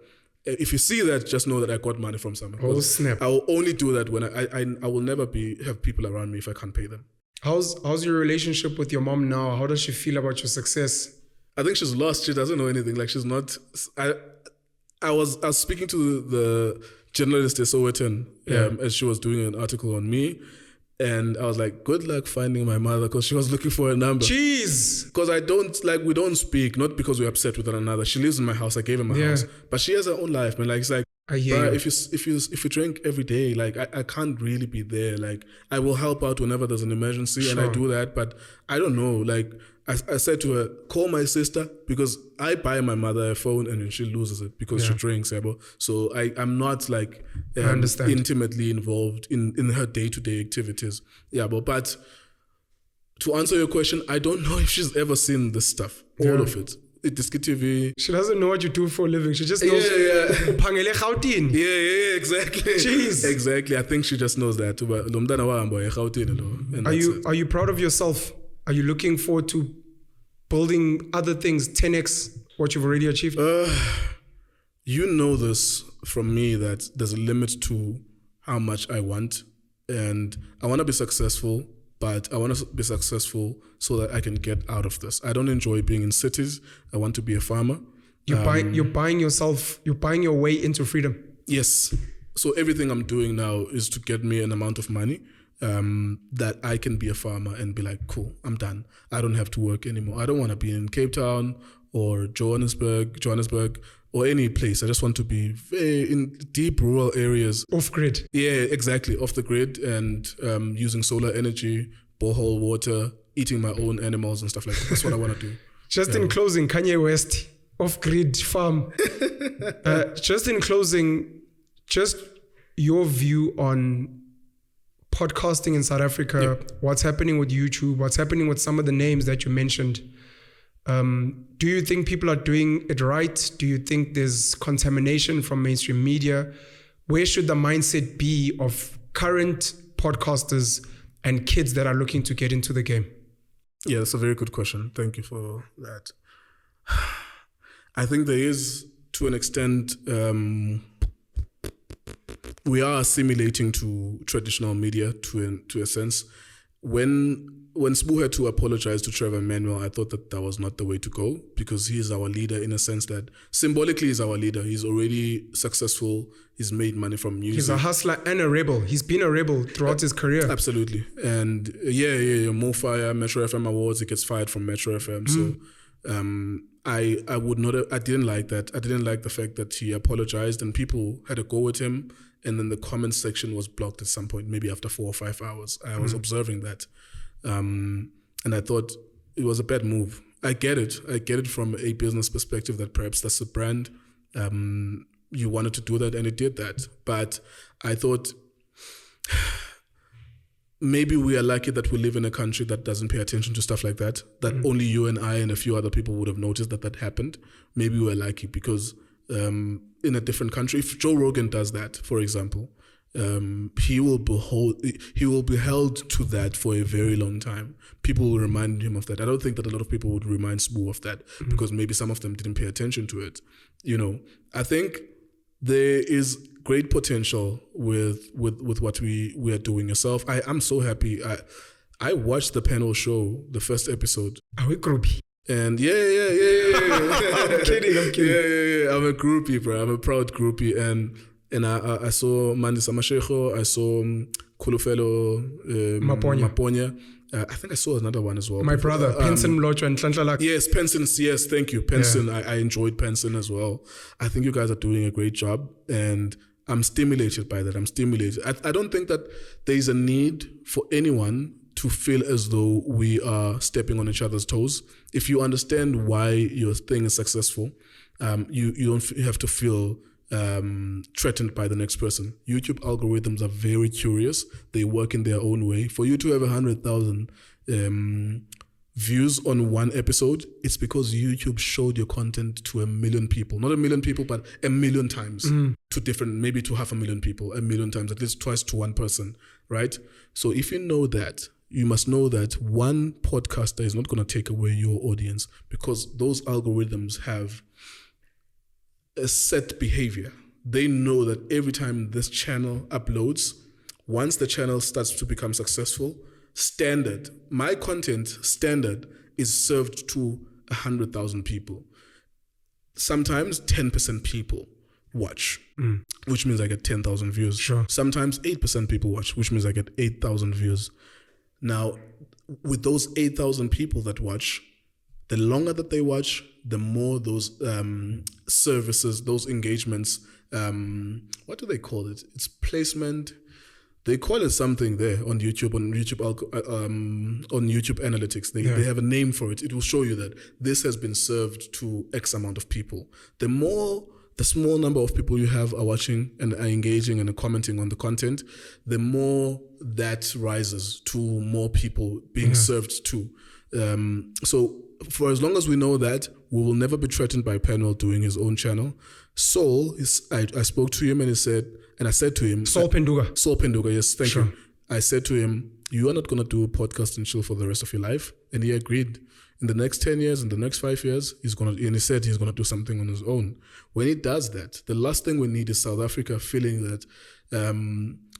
If you see that, just know that I got money from someone. Oh snap! I will only do that when I will never have people around me if I can't pay them. How's your relationship with your mom now? How does she feel about your success? I think she's lost. She doesn't know anything. Like she's not. I was speaking to the journalist at Sowetan as she was doing an article on me. And I was like, good luck finding my mother, because she was looking for a number. Jeez. Because we don't speak, not because we're upset with one another. She lives in my house. I gave her my house. But she has her own life, man. Like, it's like, I hear you. If you drink every day, like, I can't really be there. Like, I will help out whenever there's an emergency, and I do that. But I don't know, like, I said to her, call my sister, because I buy my mother a phone and then she loses it because she drinks. So I'm not like intimately involved in her day-to-day activities. But to answer your question, I don't know if she's ever seen this stuff, all of it. iDiskiTV. She doesn't know what you do for a living. She just knows. Yeah, exactly. Jeez. Exactly. I think she just knows that. Are you proud of yourself? Are you looking forward to building other things, 10x what you've already achieved? You know this from me, that there's a limit to how much I want. And I want to be successful, but I want to be successful so that I can get out of this. I don't enjoy being in cities. I want to be a farmer. You're buying your way into freedom. Yes. So everything I'm doing now is to get me an amount of money that I can be a farmer and be like, cool, I'm done. I don't have to work anymore. I don't want to be in Cape Town or Johannesburg, or any place. I just want to be very in deep rural areas. Off grid. Yeah, exactly. Off the grid, and using solar energy, borehole water, eating my own animals and stuff like that. That's what I want to do. Just in closing, Kanye West, off grid farm. Just in closing, just your view on podcasting in South Africa, what's happening with YouTube, what's happening with some of the names that you mentioned. Do you think people are doing it right? Do you think there's contamination from mainstream media? Where should the mindset be of current podcasters and kids that are looking to get into the game? Yeah, that's a very good question. Thank you for that. I think there is, to an extent, we are assimilating to traditional media to a sense. When Sbu had to apologize to Trevor Manuel, I thought that was not the way to go, because he is our leader in a sense that symbolically he's our leader. He's already successful. He's made money from music. He's a hustler and a rebel. He's been a rebel throughout his career. Absolutely. And more fire, Metro FM awards, he gets fired from Metro FM. So I didn't like that. I didn't like the fact that he apologized and people had a go at him, and then the comment section was blocked at some point, maybe after 4 or 5 hours. I was observing that. And I thought it was a bad move. I get it from a business perspective that perhaps that's a brand. You wanted to do that and it did that. But I thought maybe we are lucky that we live in a country that doesn't pay attention to stuff like that, only you and I and a few other people would have noticed that happened. Maybe we're lucky because in a different country, if Joe Rogan does that, for example, he will be held to that for a very long time. People will remind him of that. I don't think that a lot of people would remind Sbu of that because maybe some of them didn't pay attention to it. I think there is great potential with what we are doing yourself. I'm so happy. I watched the panel show, the first episode. Are we groupie? And yeah. I'm kidding. Yeah. I'm a groupie, bro. I'm a proud groupie. And I saw Mandisa Mashego, I saw Kulufelo Maponya. I think I saw another one as well. My brother, Penson Mlocho and Tlantlala. Yes, Penson. Yes, thank you. Penson, yeah. I enjoyed Penson as well. I think you guys are doing a great job and I'm stimulated by that. I'm stimulated. I don't think that there is a need for anyone to feel as though we are stepping on each other's toes. If you understand why your thing is successful, you don't have to feel threatened by the next person. YouTube algorithms are very curious. They work in their own way. For you to have 100,000 views on one episode, it's because YouTube showed your content to 1 million people. Not 1 million people, but 1 million times to maybe to 500,000 people, 1 million times, at least twice to one person, right? So if you know that, you must know that one podcaster is not going to take away your audience because those algorithms have a set behavior. They know that every time this channel uploads, once the channel starts to become successful, my content standard is served to 100,000 people. Sometimes 10% people watch, which means I get 10,000 views. Sure. Sometimes 8% people watch, which means I get 8,000 views. Now, with those 8,000 people that watch, the longer that they watch, the more those services, those engagements, what do they call it? It's placement. They call it something there on YouTube, on YouTube Analytics. They have a name for it. It will show you that this has been served to X amount of people. The small number of people you have are watching and are engaging and are commenting on the content, the more that rises to more people being served to. So for as long as we know that, we will never be threatened by Penuel doing his own channel. Saul, I spoke to him and I said to him... Saul Penduga, yes, thank you. I said to him, you are not going to do a podcast and chill for the rest of your life. And he agreed. In the next 10 years, in the next 5 years, and he said he's going to do something on his own. When he does that, the last thing we need is South Africa feeling that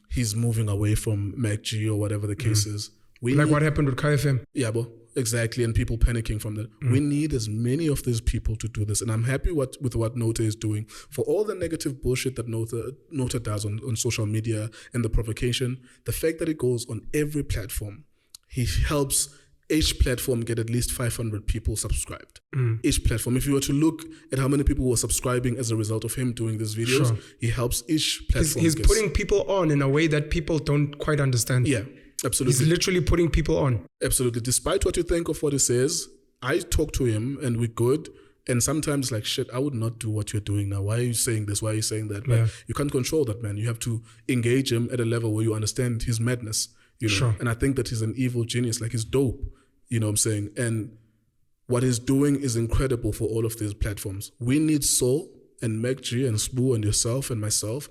he's moving away from MacG or whatever the case is. What happened with KFM? Yeah, exactly, and people panicking from that. We need as many of these people to do this, and I'm happy with what Nota is doing. For all the negative bullshit that Nota does on social media and the provocation, the fact that it goes on every platform, he helps each platform get at least 500 people subscribed. Each platform. If you were to look at how many people were subscribing as a result of him doing these videos, he helps each platform. He's putting people on in a way that people don't quite understand. Yeah. Absolutely. He's literally putting people on. Absolutely. Despite what you think of what he says, I talk to him and we're good. And sometimes like, shit, I would not do what you're doing now. Why are you saying this? Why are you saying that? But you can't control that, man. You have to engage him at a level where you understand his madness. And I think that he's an evil genius. Like, he's dope. You know what I'm saying? And what he's doing is incredible for all of these platforms. We need Saul and MacG and Sbu and yourself and myself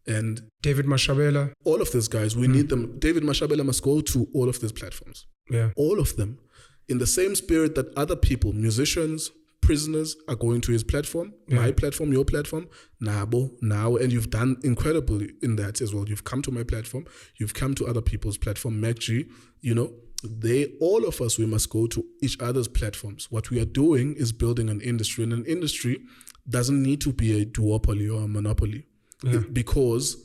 and David Mashabela. All of these guys, we need them. David Mashabela must go to all of these platforms. Yeah. All of them. In the same spirit that other people, musicians, prisoners are going to his platform, my platform, your platform, Nabo, now, and you've done incredibly in that as well. You've come to my platform, you've come to other people's platform, MacG, all of us, we must go to each other's platforms. What we are doing is building an industry, and an industry doesn't need to be a duopoly or a monopoly. Because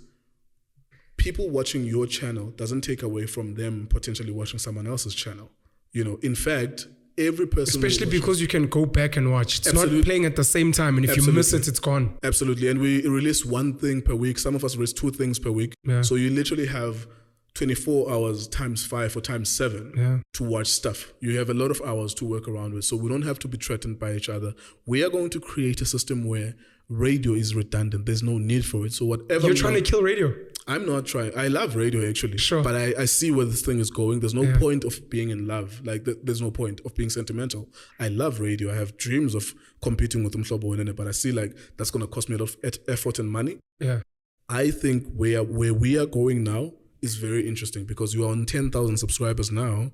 people watching your channel doesn't take away from them potentially watching someone else's channel. In fact, every person... Especially because you can go back and watch. It's not playing at the same time, and if you miss it, it's gone. Absolutely. And we release one thing per week. Some of us release 2 things per week. Yeah. So you literally have 24 hours times 5 or times 7 to watch stuff. You have a lot of hours to work around with. So we don't have to be threatened by each other. We are going to create a system where radio is redundant. There's no need for it. So whatever. You're trying to kill radio. I'm not trying. I love radio actually. Sure. But I see where this thing is going. There's no point of being in love. Like there's no point of being sentimental. I love radio. I have dreams of competing with Mhlobo in it, but I see like that's going to cost me a lot of effort and money. Yeah. I think where we are going now is very interesting because you are on 10,000 subscribers now.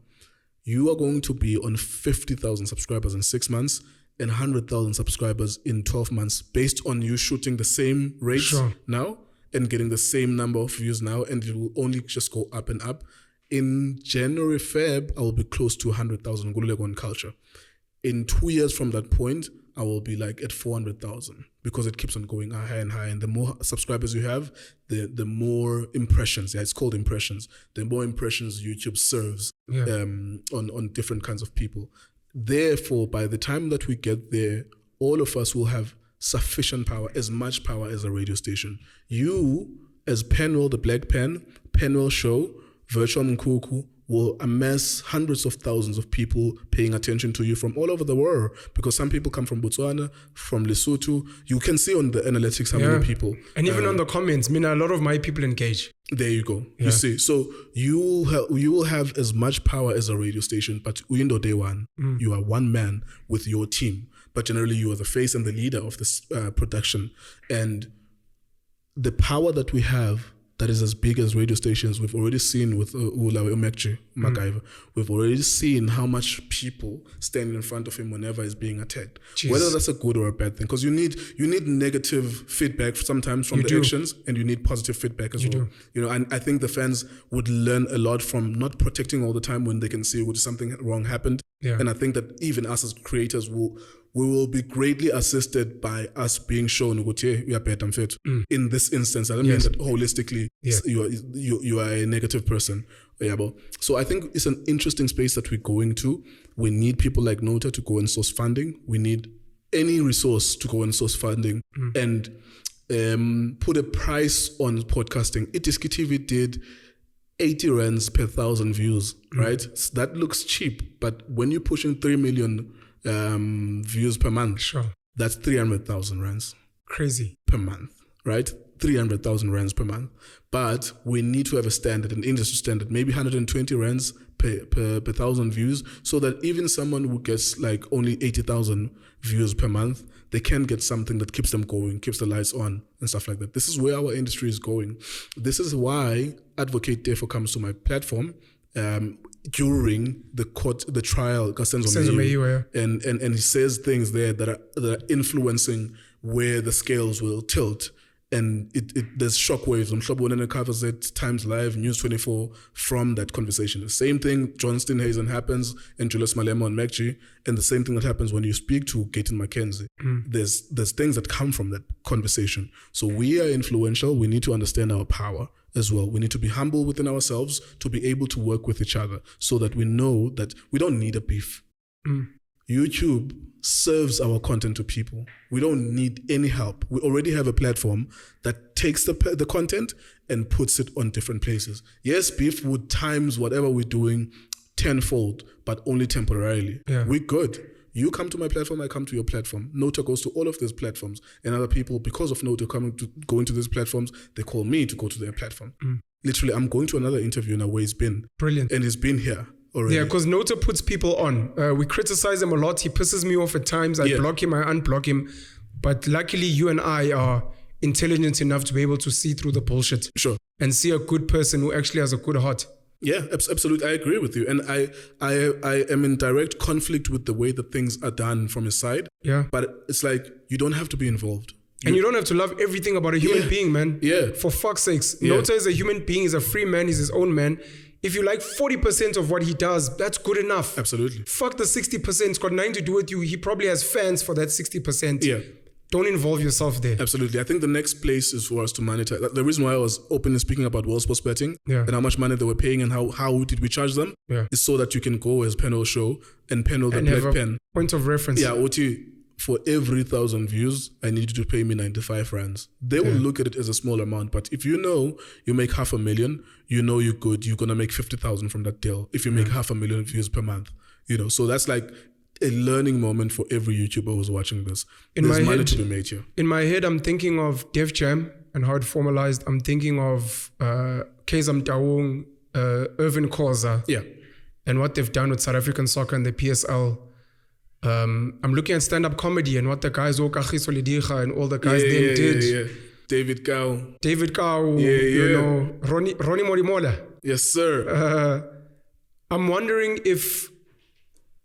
You are going to be on 50,000 subscribers in 6 months and 100,000 subscribers in 12 months based on you shooting the same rates now and getting the same number of views now, and it will only just go up and up. In January, Feb, I will be close to 100,000 Nkululeko Culture. In 2 years from that point, I will be like at 400,000 because it keeps on going higher and higher. And the more subscribers you have, the more impressions. Yeah, it's called impressions. The more impressions YouTube serves on different kinds of people. Therefore, by the time that we get there, all of us will have sufficient power, as much power as a radio station. You, as Penuel The Black Pen, Penuel Show, Virtual Nkuku, will amass hundreds of thousands of people paying attention to you from all over the world, because some people come from Botswana, from Lesotho. You can see on the analytics how many people. And even on the comments, a lot of my people engage. There you go. Yeah. You see, so you will have as much power as a radio station, but window day one, you are one man with your team. But generally, you are the face and the leader of this production. And the power that we have that is as big as radio stations, we've already seen with MacG, MacGyver. We've already seen how much people stand in front of him whenever he's being attacked. Jeez. Whether that's a good or a bad thing. Because you need negative feedback sometimes from the actions, and you need positive feedback as well. And I think the fans would learn a lot from not protecting all the time when they can see something wrong happened. Yeah. And I think that even us as creators we will be greatly assisted by us being shown in this instance. I don't mean that holistically you are a negative person. So I think it's an interesting space that we're going to. We need people like Nota to go and source funding. We need any resource to go and source funding and put a price on podcasting. iDiskiTV did 80 rands per 1,000 views, right? So that looks cheap, but when you're pushing 3 million views per month, that's 300,000 rands. Crazy. Per month, right? 300,000 rands per month. But we need to have a standard, an industry standard, maybe 120 rands per 1,000 views, so that even someone who gets like only 80,000 views per month, they can get something that keeps them going, keeps the lights on and stuff like that. This is where our industry is going. This is why Advocate therefore comes to my platform during the trial, and he says things there that are influencing where the scales will tilt. And there's shockwaves. Mhlobo covers it, Times Live, News 24 from that conversation. The same thing, John Steenhuisen happens, and Julius Malema on MacG, and the same thing that happens when you speak to Gayton McKenzie. There's things that come from that conversation. So we are influential. We need to understand our power as well. We need to be humble within ourselves to be able to work with each other, so that we know that we don't need a beef. YouTube serves our content to people. We don't need any help. We already have a platform that takes the content and puts it on different places. Yes, beef would times whatever we're doing tenfold, but only temporarily. Yeah. We're good. You come to my platform, I come to your platform. Nota goes to all of these platforms, and other people, because of Nota going to these platforms, they call me to go to their platform. Literally, I'm going to another interview now where he's been. Brilliant. And he's been here already. Yeah, because Nota puts people on. We criticize him a lot. He pisses me off at times. I block him, I unblock him. But luckily, you and I are intelligent enough to be able to see through the bullshit. Sure. And see a good person who actually has a good heart. Yeah, absolutely. I agree with you. And I am in direct conflict with the way that things are done from his side. Yeah. But it's like, you don't have to be involved. And you don't have to love everything about a human being, man. Yeah. For fuck's sakes. Nota is a human being. He's a free man. He's his own man. If you like 40% of what he does, that's good enough. Absolutely. Fuck the 60%. It's got nothing to do with you. He probably has fans for that 60%. Yeah. Don't involve yourself there. Absolutely. I think the next place is for us to monetize. The reason why I was openly speaking about world sports betting and how much money they were paying and how did we charge them is so that you can go as Penuel Show and Penuel The Black Pen. Point of reference. Yeah, Oti, for every 1,000 views, I need you to pay me 95 rands. They will look at it as a small amount, but if you know you make 500,000, you know you're good. You're going to make 50,000 from that deal if you make 500,000 views per month. So that's like a learning moment for every YouTuber who's watching this. In There's my money head- to be made here. In my head, I'm thinking of Def Jam and how it formalized. I'm thinking of Kezam Taung, Irvin Khoza, Yeah. and what they've done with South African soccer and the PSL. I'm looking at stand-up comedy and what the guys Okagiso Lidiga and all the guys did. Yeah. David Cow. David Kau, Yeah. Ronnie Morimola. Yes, sir. I'm wondering if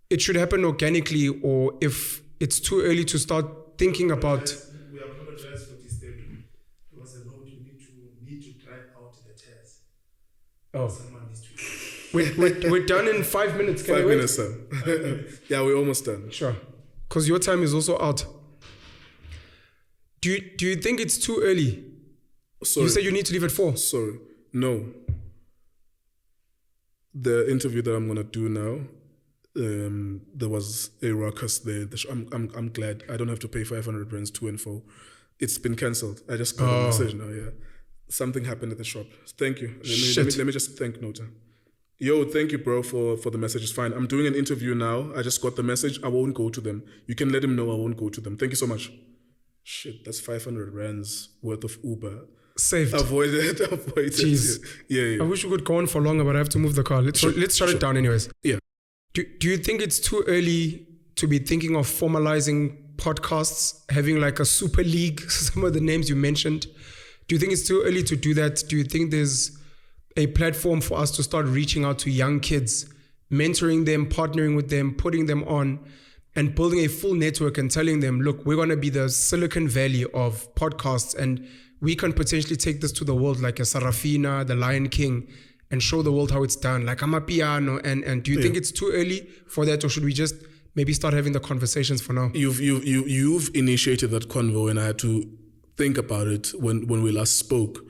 it should happen organically or if it's too early to start thinking about. We apologize for disturbing. There was a note we need to drive out the tears. Oh, Someone needs to. we're done in 5 minutes. Can 5 we wait? minutes, sir. Yeah, we're almost done. Sure, because your time is also out. Do you think it's too early? Sorry. You said you need to leave at 4. Sorry. No. The interview that I'm going to do now, there was a ruckus there. I'm glad I don't have to pay 500 rands to and fro. It's been cancelled. I just got a message now, yeah. Something happened at the shop. Thank you. Let me just thank Nota. Yo, thank you, bro, for the message. It's fine. I'm doing an interview now. I just got the message. I won't go to them. You can let him know I won't go to them. Thank you so much. Shit, that's 500 rands worth of Uber. Saved. Avoid it. Jeez. Yeah. I wish we could go on for longer, but I have to move the car. Let's shut it down anyways. Yeah. Do you think it's too early to be thinking of formalizing podcasts, having like a super league, some of the names you mentioned? Do you think it's too early to do that? Do you think there's a platform for us to start reaching out to young kids, mentoring them, partnering with them, putting them on, and building a full network and telling them, look, we're going to be the Silicon Valley of podcasts and we can potentially take this to the world like a Sarafina, the Lion King, and show the world how it's done, like Amapiano. And do you think it's too early for that, or should we just maybe start having the conversations for now? You've initiated that convo, and I had to think about it when we last spoke.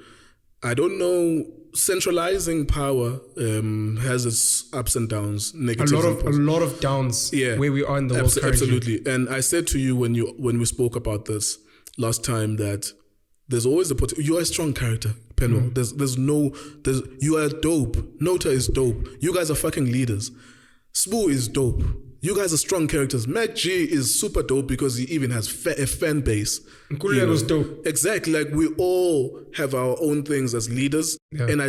I don't know. Centralizing power has its ups and downs, negatives. A lot of downs. Yeah, where we are in the world currently. Absolutely. And I said to you when we spoke about this last time that there's always a potential. You are a strong character, Penuel. You are dope. Nota is dope. You guys are fucking leaders. Spoo is dope. You guys are strong characters. MacG is super dope because he even has a fan base. Nkululeko is dope. Exactly. Like we all have our own things as leaders. Yeah. And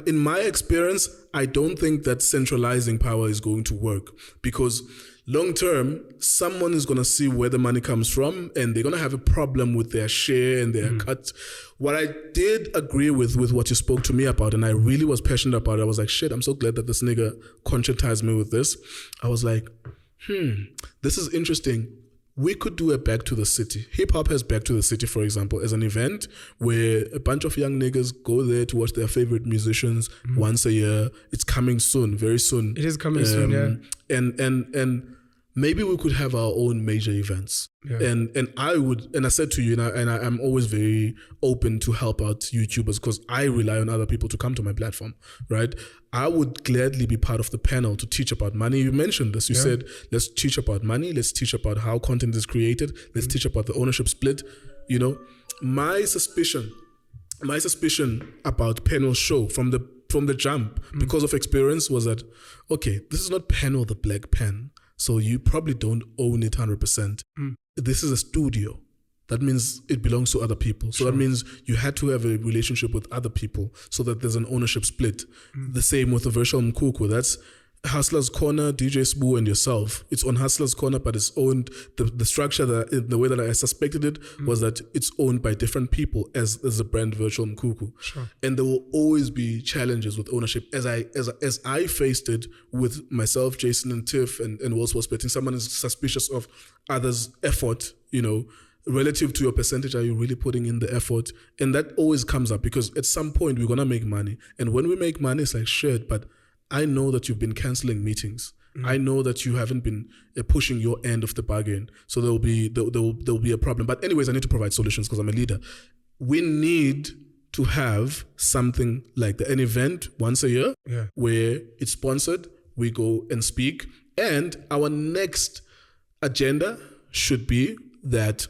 in my experience, I don't think that centralizing power is going to work because long term, someone is going to see where the money comes from and they're going to have a problem with their share and their cut. What I did agree with what you spoke to me about, and I really was passionate about it, I was like, shit, I'm so glad that this nigga conscientized me with this. I was like, this is interesting. We could do a Back to the City. Hip hop has Back to the City, for example, as an event where a bunch of young niggas go there to watch their favorite musicians once a year. It's coming soon, very soon. It is coming soon, yeah. And maybe we could have our own major events. Yeah. And I said to you, and I'm always very open to help out YouTubers because I rely on other people to come to my platform, right? I would gladly be part of the panel to teach about money. You mentioned this. You said, let's teach about money. Let's teach about how content is created. Let's teach about the ownership split. You know, my suspicion about Penuel's show from the jump, because of experience, was that, okay, this is not Penuel the Black Pen. So you probably don't own it 100%. This is a studio. That means it belongs to other people. So that means you had to have a relationship with other people so that there's an ownership split. The same with the virtual Mkuku. That's Hustler's Corner, DJ Spoo, and yourself. It's on Hustler's Corner, but it's owned, the structure, the way that I suspected it was that it's owned by different people as the brand Virtual Mkuku. Sure. And there will always be challenges with ownership. As I faced it with myself, Jason, and Tiff, and Wolves was betting, someone is suspicious of others' effort, you know, relative to your percentage, are you really putting in the effort? And that always comes up because at some point we're going to make money. And when we make money, it's like, shit, but I know that you've been canceling meetings. I know that you haven't been pushing your end of the bargain. So there'll be a problem. But anyways, I need to provide solutions because I'm a leader. We need to have something like an event once a year where it's sponsored. We go and speak. And our next agenda should be that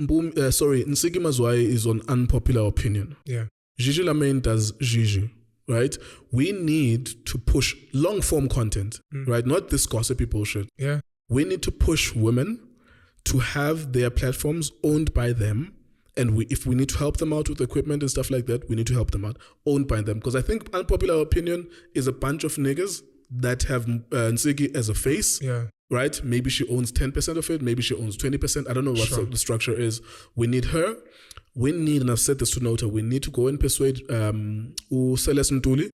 Ntsiki Mazwai is on unpopular opinion. Yeah. Gigi Lamayne does Gigi. right? We need to push long form content, right? Not this gossipy bullshit. Yeah. We need to push women to have their platforms owned by them. And if we need to help them out with equipment and stuff like that, we need to help them out, owned by them. Because I think unpopular opinion is a bunch of niggas that have Ntsiki as a face, right? Maybe she owns 10% of it. Maybe she owns 20%. I don't know what the structure is. We need her. We need, and I've said this to Nota, we need to go and persuade Celeste Ntuli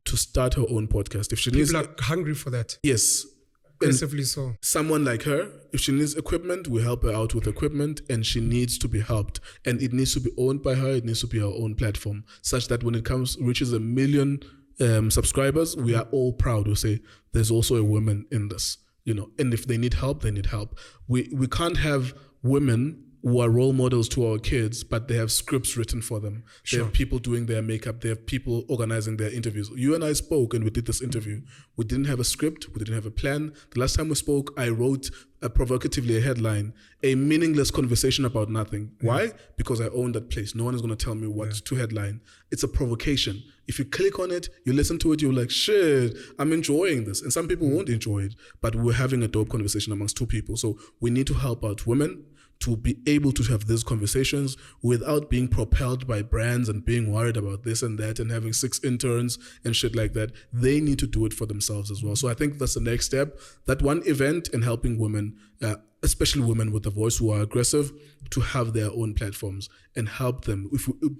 to start her own podcast. If she People are hungry for that. Yes. Aggressively so. Someone like her, if she needs equipment, we help her out with equipment, and she needs to be helped. And it needs to be owned by her. It needs to be her own platform, such that when it reaches 1 million subscribers, we are all proud to say there's also a woman in this, you know. And if they need help, they need help. We can't have women who are role models to our kids, but they have scripts written for them. They have people doing their makeup. They have people organizing their interviews. You and I spoke and we did this interview. We didn't have a script. We didn't have a plan. The last time we spoke, I wrote provocatively a headline, a meaningless conversation about nothing. Why? Because I own that place. No one is going to tell me what to headline. It's a provocation. If you click on it, you listen to it, you're like, shit, I'm enjoying this. And some people won't enjoy it, but we're having a dope conversation amongst two people. So we need to help out women to be able to have these conversations without being propelled by brands and being worried about this and that and having 6 interns and shit like that. They need to do it for themselves as well. So I think that's the next step. That one event and helping women, especially women with a voice who are aggressive, to have their own platforms and help them.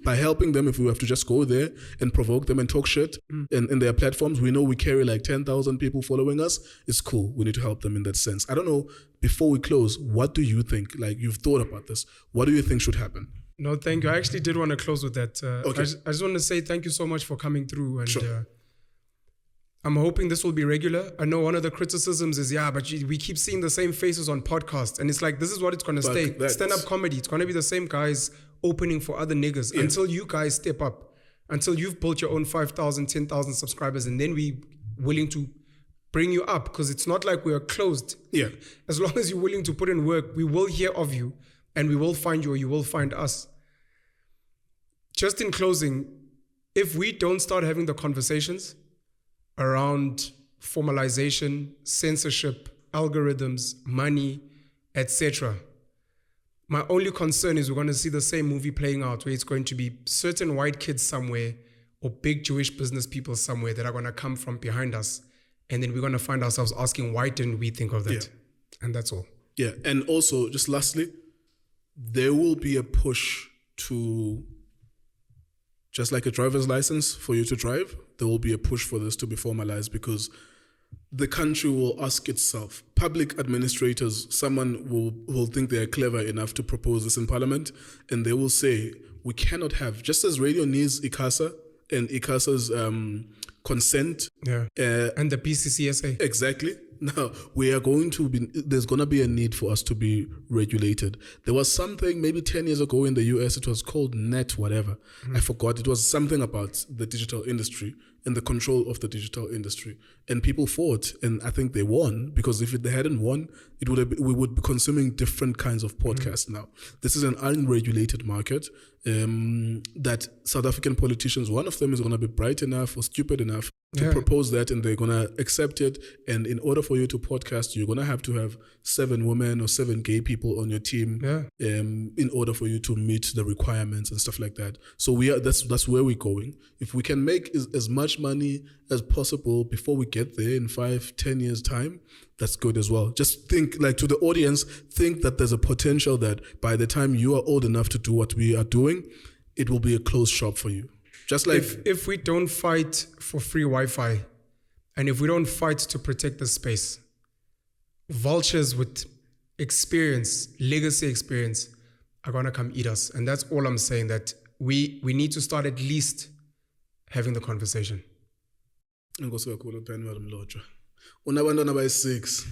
By helping them, if we have to just go there and provoke them and talk shit in their platforms, we know we carry like 10,000 people following us. It's cool. We need to help them in that sense. I don't know, before we close, what do you think? Like, you've thought about this. What do you think should happen? No, thank you. I actually did want to close with that. Okay. I just want to say thank you so much for coming through. And I'm hoping this will be regular. I know one of the criticisms is, but we keep seeing the same faces on podcasts. And it's like, this is what it's going to stay. Stand-up comedy. It's going to be the same guys opening for other niggas until you guys step up, until you've built your own 5,000, 10,000 subscribers. And then we willing to bring you up, because it's not like we are closed. Yeah. As long as you're willing to put in work, we will hear of you and we will find you, or you will find us. Just in closing, if we don't start having the conversations around formalization, censorship, algorithms, money, etc., my only concern is we're going to see the same movie playing out, where it's going to be certain white kids somewhere or big Jewish business people somewhere that are going to come from behind us. And then we're going to find ourselves asking, why didn't we think of that? Yeah. And that's all. Yeah. And also, just lastly, there will be a push to, just like a driver's license for you to drive, there will be a push for this to be formalized, because the country will ask itself, public administrators, someone will think they're clever enough to propose this in parliament, and they will say, we cannot have, just as radio needs ICASA and ICASA's consent. And the PCCSA. Exactly. Now, there's going to be a need for us to be regulated. There was something maybe 10 years ago in the US, it was called net whatever. I forgot. It was something about the digital industry and the control of the digital industry. And people fought, and I think they won, because if they hadn't won, we would be consuming different kinds of podcasts now. This is an unregulated market that South African politicians, one of them is going to be bright enough or stupid enough to propose that, and they're going to accept it. And in order for you to podcast, you're going to have 7 women or 7 gay people on your team in order for you to meet the requirements and stuff like that. So that's where we're going. If we can make as much money as possible before we get there in 5-10 years time, that's good as well. Just think, like, to the audience, think that there's a potential that by the time you are old enough to do what we are doing, it will be a closed shop for you. Just like if we don't fight for free Wi-Fi, and if we don't fight to protect the space, vultures with experience, legacy experience, are going to come eat us. And that's all I'm saying, that we need to start at least having the conversation. Unabantwana by 6.